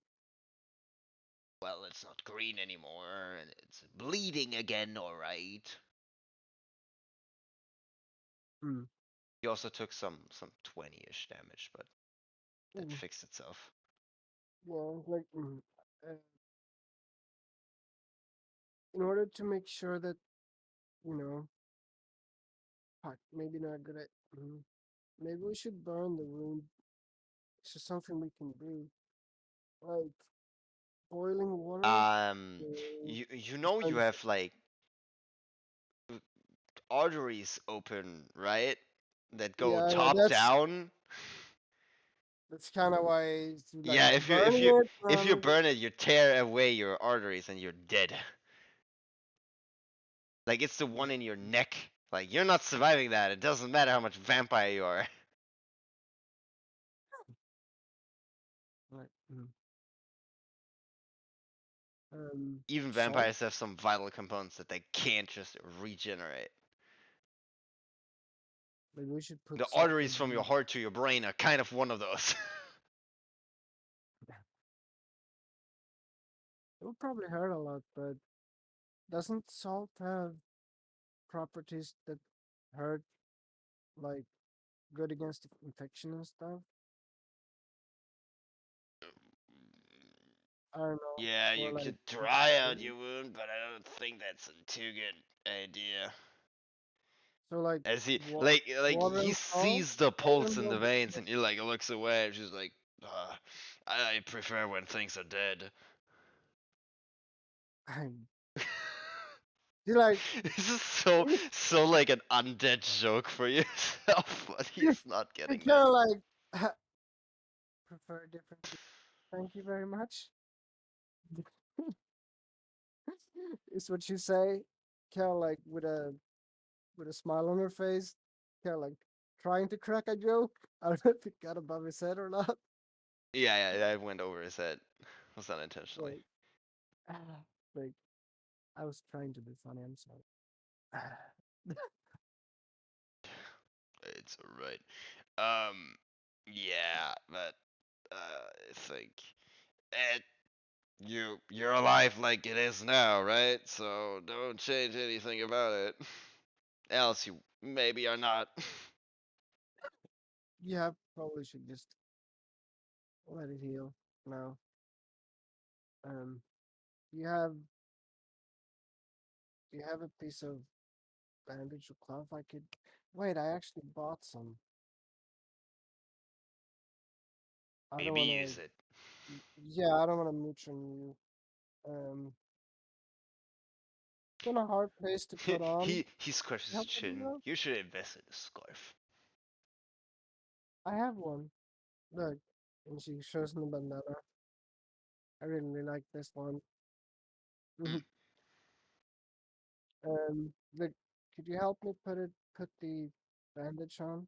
Well, it's not green anymore, and it's bleeding again. All right. Hmm. He also took some 20-ish damage, but that Mm, fixed itself. yeah, like uh, in order to make sure that you know, fuck, maybe not good at. Maybe we should burn the wound. It's just something we can do, like boiling water. Um, Uh, you just know trying you to. have like arteries open, right? That go Yeah, yeah, top down. that's kind of why like Yeah, burning it. if you burn it, you tear away your arteries and you're dead. Like it's the one in your neck. Like you're not surviving that. It doesn't matter how much vampire you are. Like, Even salt. vampires have some vital components that they can't just regenerate. Maybe we should put The salt arteries from your in. heart to your brain are kind of one of those. It would probably hurt a lot, but doesn't salt have properties that hurt, like good against infection and stuff? I don't know. Yeah, Or you like, could dry out your wound, but I don't think that's a too good idea. so like As he wa- like water he and salt. sees the That pulse wouldn't be in a the big veins, deal. and he like looks away, and she's like, I prefer when things are dead. You like This is so like an undead joke for yourself, but you he's not you getting kind that. of like prefer different. Thank you very much. Is what you say, kind of like with a smile on her face, kind of like trying to crack a joke. I don't know if it got above his head or not. Yeah, I went over his head. Was that intentionally? Like, ah, like I was trying to be funny. I'm sorry. It's alright. Um, yeah, but I think it, you're alive like it is now, right? So don't change anything about it. Else you maybe are not. Yeah, probably should just let it heal now. Um, you have you have a piece of bandage or cloth I could. Wait, I actually bought some. I don't Maybe want to. use it. Yeah, I don't want to mooch on you. Um, it's been a hard place to put on. He scratches his Help with chin. you? You should invest in a scarf. I have one. Look, and she shows me the bandana. I really like this one. Mm. Look, could you help me put the bandage on?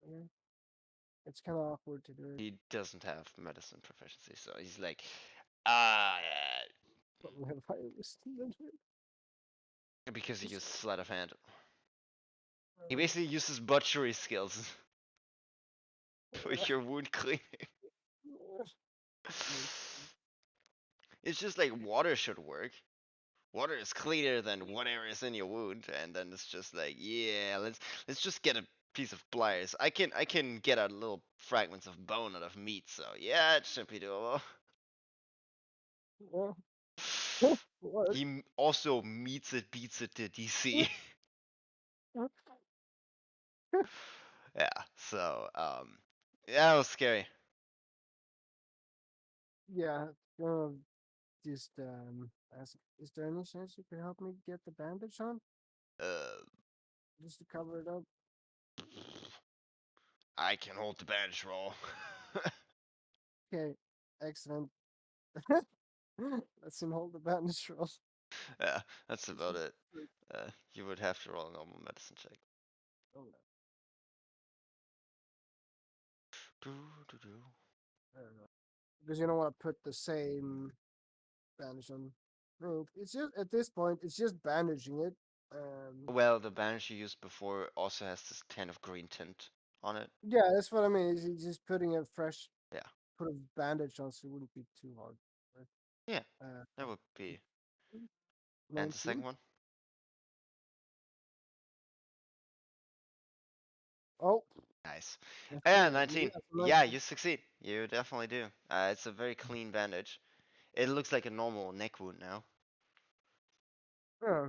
Yeah. It's kind of awkward to do it. He doesn't have medicine proficiency, so he's like, ah, Have I understood it? because he It's- uses sleight of hand. He uh, basically uses butchery skills for your wound cleaning. makes It's just like water should work. Water is cleaner than whatever is in your wound, and then it's just like, yeah, let's just get a piece of pliers. I can get a little fragments of bone out of meat, so yeah, it should be doable. well, what? He also meets it, beats it to DC. Yeah, so yeah, that was scary. Yeah, gonna just ask. Is there any chance you could help me get the bandage on, Uh, just to cover it up? I can hold the bandage roll. Okay, excellent. Let's him hold the bandage roll. Yeah, that's about it. You would have to roll a normal medicine check. Oh, Doo-doo-doo. I don't know. Because you don't want to put the same bandage on rope. It's just at this point, it's just bandaging it. Well, the bandage you used before also has this kind of green tint on it. Yeah, that's what I mean. Is just putting a fresh Yeah, put a bandage on, so it wouldn't be too hard. yeah, Uh, that would be. And the second 19. one? Oh, Nice. that's And good. 19. Yeah, Yeah, 19. you succeed. You definitely do. It's a very clean bandage. It looks like a normal neck wound now. Yeah,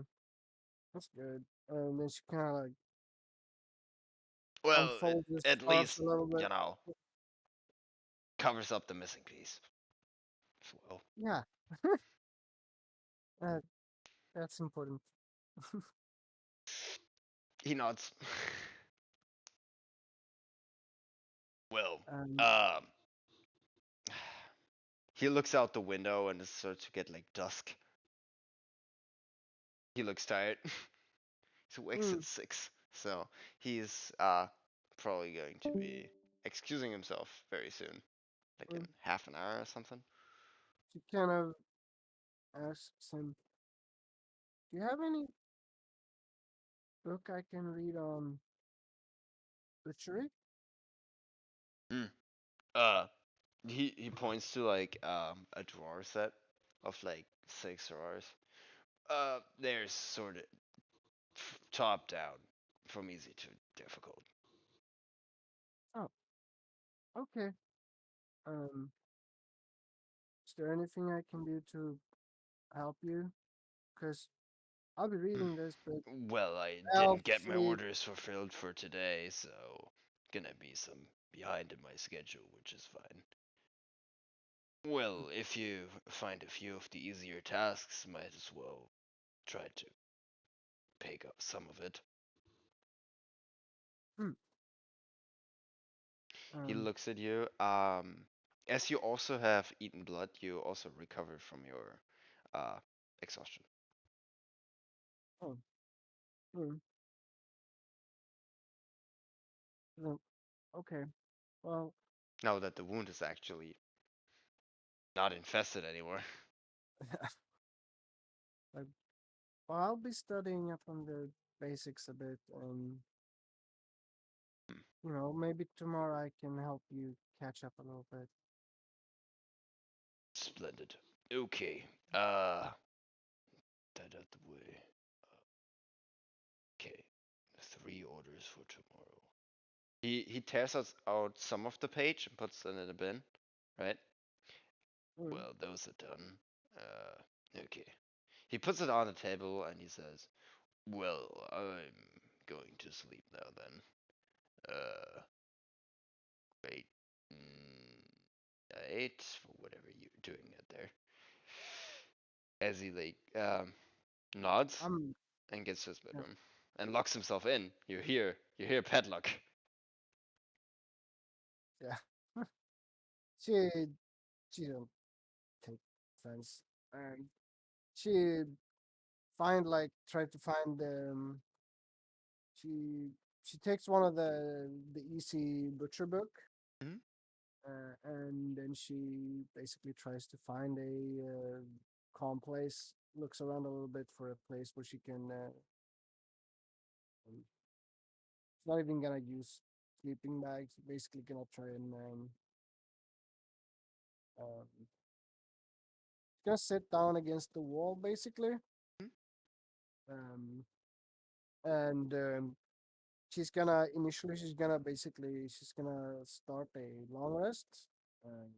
that's good. And then she kind of like Well, it unfolds the at scarf least, a little bit. covers up the missing piece as well. Yeah, uh, that's important. He nods. Well, Um, um, he looks out the window and it starts to get like dusk. He looks tired. He wakes at mm, 6, so he's probably going to be excusing himself very soon, like in mm. half an hour or something. She kind of asks him, "Do you have any book I can read on butchery?" Mm. Uh, he points to like a drawer set of like 6 drawers. There's sort of top down from easy to difficult. Oh, okay. Um, is there anything I can do to help you? Because I'll be Mm. reading this, but Well, I I'll didn't get my sleep. orders fulfilled for today, so gonna be some behind in my schedule, which is fine. Well, if you find a few of the easier tasks, might as well try to pick up some of it. Hmm. He Um, looks at you. As you also have eaten blood, you also recovered from your uh, exhaustion. oh, hmm. No, okay. Well, Now that the wound is actually not infested anymore. like, well, I'll be studying up on the basics a bit, and maybe tomorrow I can help you catch up a little bit. Splendid. Okay. That out the way. Okay. 3 orders for tomorrow. He tears out some of the page and puts it in a bin, right? Mm, Well, those are done. Okay. He puts it on the table and he says, "Well, I'm going to sleep now then. Uh, great night for whatever you're doing out there." As he like nods I'm and gets to his yeah, bedroom and locks himself in. You hear padlock. yeah. She she don't take offense, and she try to find she takes one of the easy butcher book, Mhm. and then she basically tries to find a calm place. Looks around a little bit for a place where she can. She's not even gonna use sleeping bags. Basically, gonna try and um, gonna sit down against the wall, basically. Mhm. Um, and she's gonna start a long rest. Um,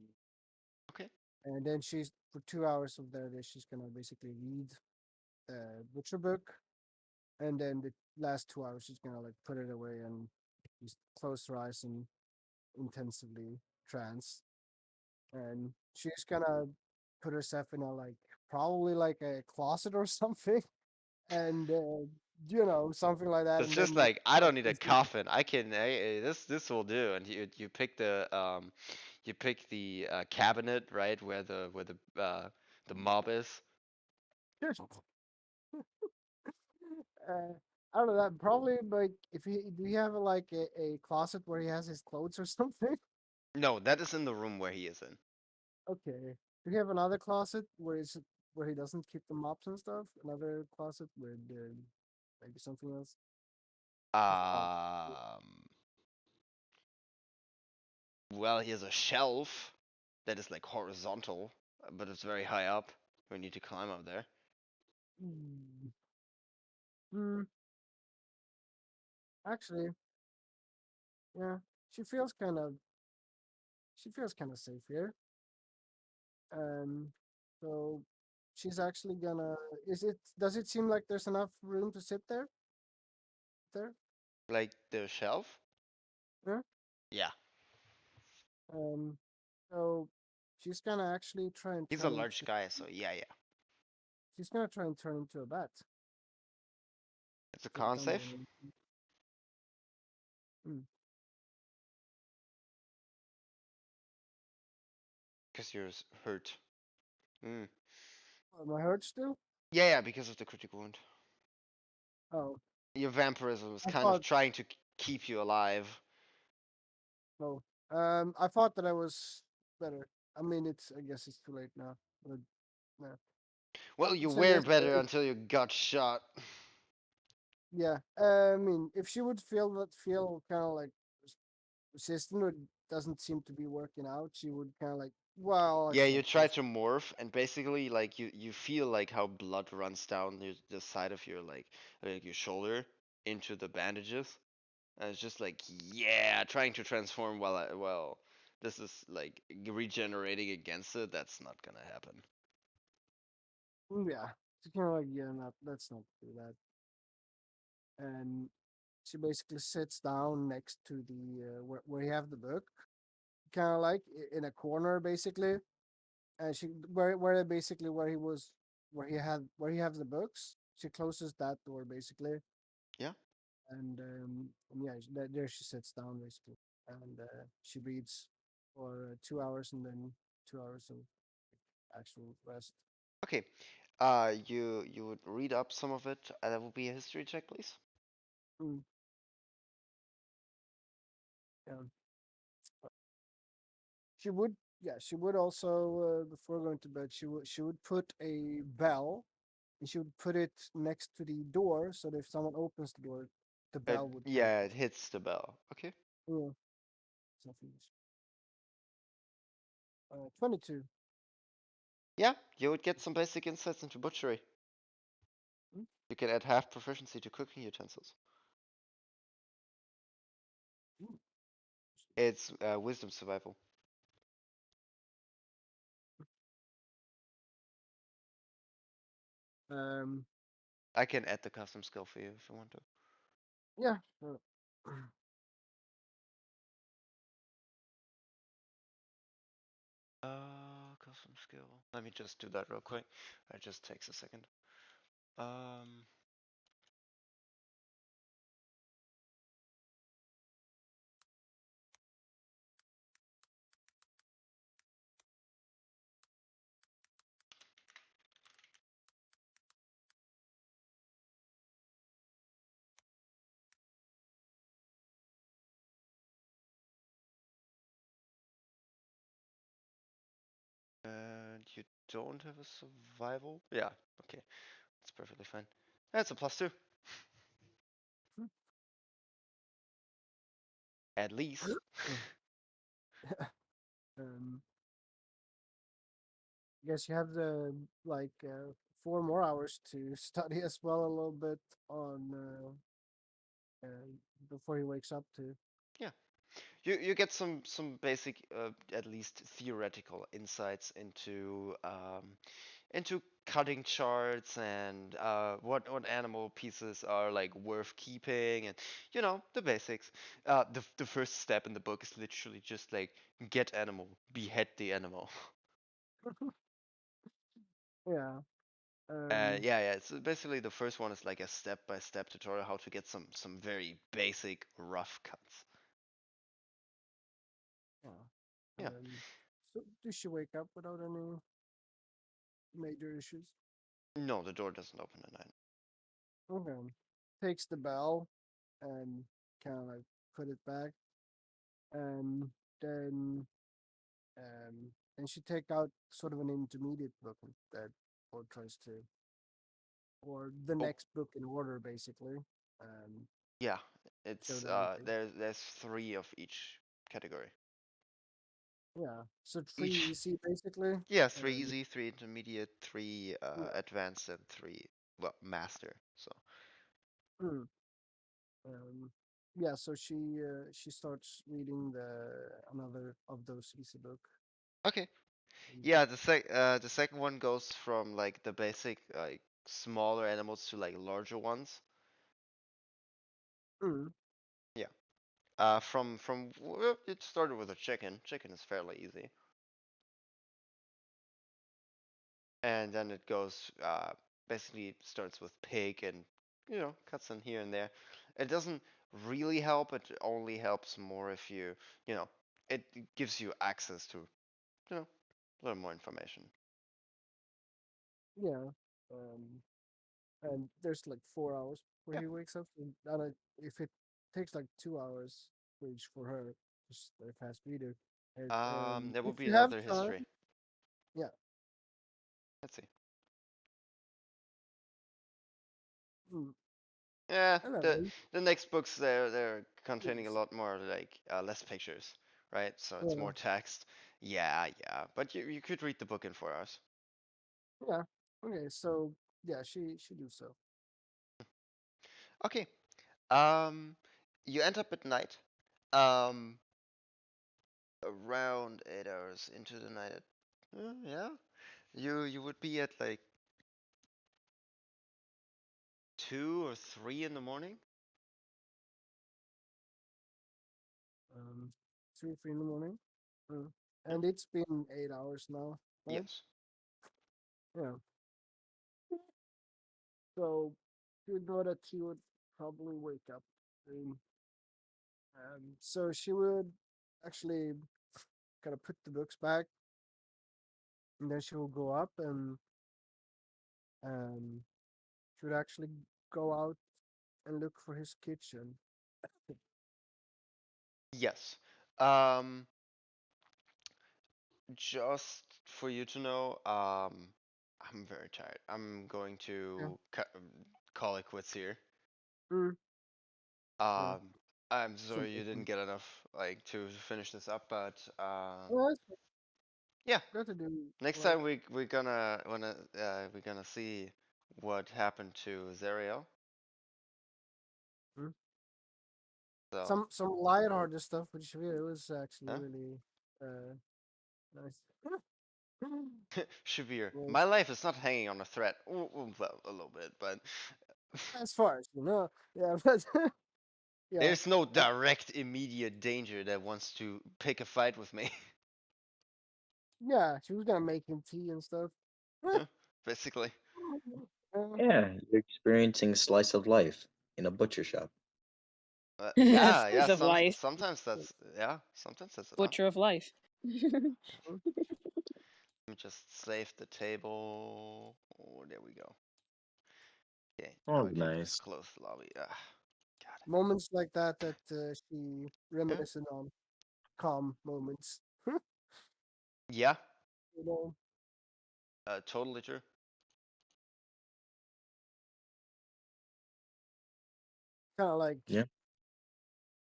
Okay. and then she's for 2 hours of there, she's gonna basically read the butcher book, and then the last 2 hours she's gonna like put it away and just close her eyes and intensively trance. And she's gonna put herself in a like probably like a closet or something, and something like that, It's and just then like I don't need a coffin. I can this will do. And you pick the cabinet, right, where the mob is. uh, I don't know that probably like if he do you have like a closet where he has his clothes or something? No, that is in the room where he is in. Okay. Do you have another closet where he doesn't keep the mops and stuff? Another closet with maybe something else? It's possible. Um, well, he has a shelf that is like horizontal, but it's very high up. We need to climb up there. Hmm. Hmm. Actually, yeah. She feels kind of she feels kind of safe here. Um. So she's actually gonna. Is it? Does it seem like there's enough room to sit there? There. Like the shelf? Yeah. Yeah. Um. So she's gonna actually try and He's a turn large into. guy, so yeah, yeah. She's gonna try and turn into a bat. It's a Sit con down there. save Hmm. because you're hurt. Mm. Am I hurt still? Yeah, yeah, because of the critical wound. Oh, Your vampirism is I kind of thought. trying to keep you alive. No. I thought that I was better. I mean, it's. I guess it's too late now. But no. Well, you So were yes, better until you got shot. yeah. I mean, if she would feel kind of like resistant or doesn't seem to be working out, she would kind of like, well, Yeah, let's you not try push. to morph, and basically, like you feel like how blood runs down the side of your like your shoulder into the bandages, and it's just like yeah, trying to transform while this is like regenerating against it. That's not gonna happen. Yeah. She's kind of like, yeah, not. Let's not do that. And she basically sits down next to the where you have the book, kind of like in a corner, basically. And she where basically where he has the books. She closes that door basically, Yeah. and yeah, there she sits down basically, and she reads for 2 hours and then 2 hours of actual rest. Okay. You would read up some of it. That would be a history check, please. Mm, yeah. She would, yeah, she would also before going to bed, she would put a bell, and she would put it next to the door so that if someone opens the door, the bell would kind of Yeah, it hits the bell. Okay. yeah, something. 22. Yeah, you would get some basic insights into butchery. Mm, You can add half proficiency to cooking utensils. mm. It's wisdom survival. Um, I can add the custom skill for you if you want to. yeah. Custom skill. Let me just do that real quick. It just takes a second. Um, you don't have a survival. Yeah, okay, that's perfectly fine. That's a +2, at least. um, I guess you have the like 4 more hours to study as well a little bit on uh, before he wakes up too. Yeah, you get some basic, at least theoretical insights into cutting charts and what animal pieces are like worth keeping, and the basics. The first step in the book is literally just like get animal, behead the animal. Yeah. Um, Yeah, yeah. It's basically the first one is like a step-by-step tutorial how to get some very basic rough cuts. yeah. Yeah. So does she wake up without any major issues? No, the door doesn't open at night. Okay. Takes the bell and kind of like put it back, and then and she take out sort of an intermediate book that or tries to or the Oh, next book in order basically. yeah. Showed It's everything. there's three of each category. Yeah. So three Each, easy basically. yeah, three And easy, three intermediate, three yeah. advanced, and three, well, master. So Mm, um, yeah. So she starts reading the another of those easy book. okay. And, Yeah, the second one goes from like the basic like smaller animals to like larger ones. mm, Yeah. From well, it started with a chicken. Chicken is fairly easy, and then it goes basically starts with pig and cuts in here and there. It doesn't really help. It only helps more if you know it gives you access to a little more information. yeah. Um, and there's like 4 hours where Yeah. he wakes up. And if it takes like 2 hours for each for her, just a fast reader. There will If be you have another time, history. yeah. Let's see. Mm, Yeah, I don't the know. the next books they're containing a Yes. lot more like less pictures, right? So it's Yeah. more text. Yeah, yeah. But you could read the book in 4 hours. Yeah. Okay. So yeah, she do so. Okay. Um, you end up at night. Um, around 8 hours into the night. Yeah. You would be at like 2 or 3 in the morning. Um, 3 in the morning. Mm. Yeah. And it's been 8 hours now, right? Yes. Yeah. So you know that she would probably wake up. Um, so she would actually kind of put the books back, and then she will go up and she would actually go out and look for his kitchen. Yes. Um, just for you to know, I'm very tired. I'm going Yeah. to call it quits here. Mm, yeah. Um, I'm sorry you didn't Something. get enough like to finish this up, but Well, that's yeah. got to do Next like time we're gonna see what happened to Zeriel. mm, So, some lighthearted stuff, which really was actually huh? really uh nice. Shavir, my Yes. life is not hanging on a thread. Well, a little bit, but As far as you know, yeah, but yeah, there's no uh, direct, immediate danger that wants to pick a fight with me. yeah, she was gonna make him tea and stuff. Huh? Basically. Uh, Yeah, you're experiencing slice of life in a butcher shop. Yeah, yeah. Slice of life, Sometimes that's yeah. Sometimes that's enough. butcher of life. mm, Let me just save the table. Oh, there we go. Okay, now Oh, I can just nice. close the lobby. Ah, got moments like that she it. Yeah. reminiscing on calm moments. Yeah. You know. Totally true. Kind of like Yeah.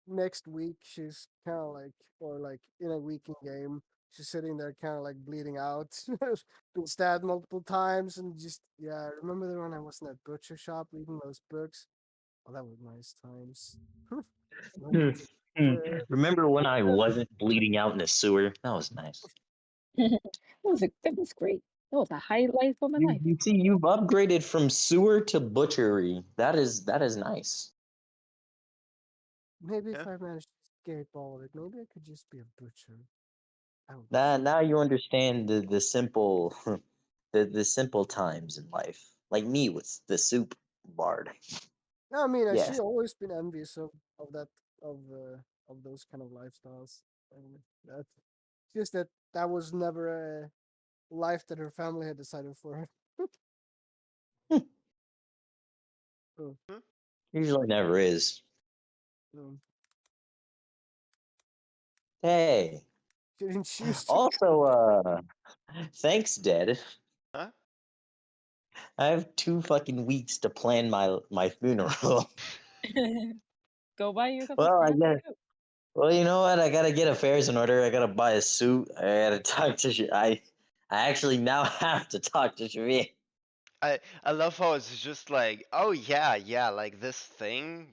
next week, she's kind of like, or like in a weekend game, she's sitting there kind of like bleeding out, been stabbed multiple times, and just yeah. Remember the when I was in that butcher shop reading those books? Oh, that was nice times. Went Hmm. to the Hmm. butcher. Remember when I wasn't bleeding out in a sewer? That was nice. That was great. That was a highlight of my You, life. you see, you've upgraded from sewer to butchery. That is nice. Maybe Yeah. if I managed to escape all of it, maybe I could just be a butcher. That would be Now, fun. now you understand the simple the simple times in life. Like me with the soup bard. No, I mean, she Yes. always been envious of that of of those kind of lifestyles. And that just that that was never a life that her family had decided for her. So, Hmm? Usually never is. um, Hey. she didn't choose to. Also, thanks, Dad. Huh? I have 2 fucking weeks to plan my funeral. Go buy yourself a Well, I fancy guess. coat. Well, you know what? I gotta get affairs in order. I gotta buy a suit. I gotta talk to. I actually now have to talk to Shavir. I love how it's just like, oh yeah, yeah, like this thing,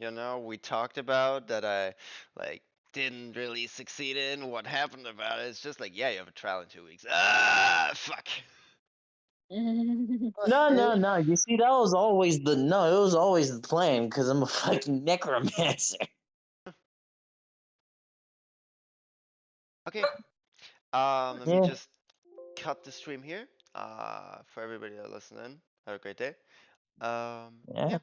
we talked about that I like didn't really succeed in. What happened about it? It's just like, yeah, you have a trial in 2 weeks. Ah, fuck. No, Hey, no, no. You see, that was always the no. It was always the plan because I'm a fucking necromancer. Okay. Let me Yeah, just cut the stream here. For everybody that listened in, have a great day. yeah. Yeah.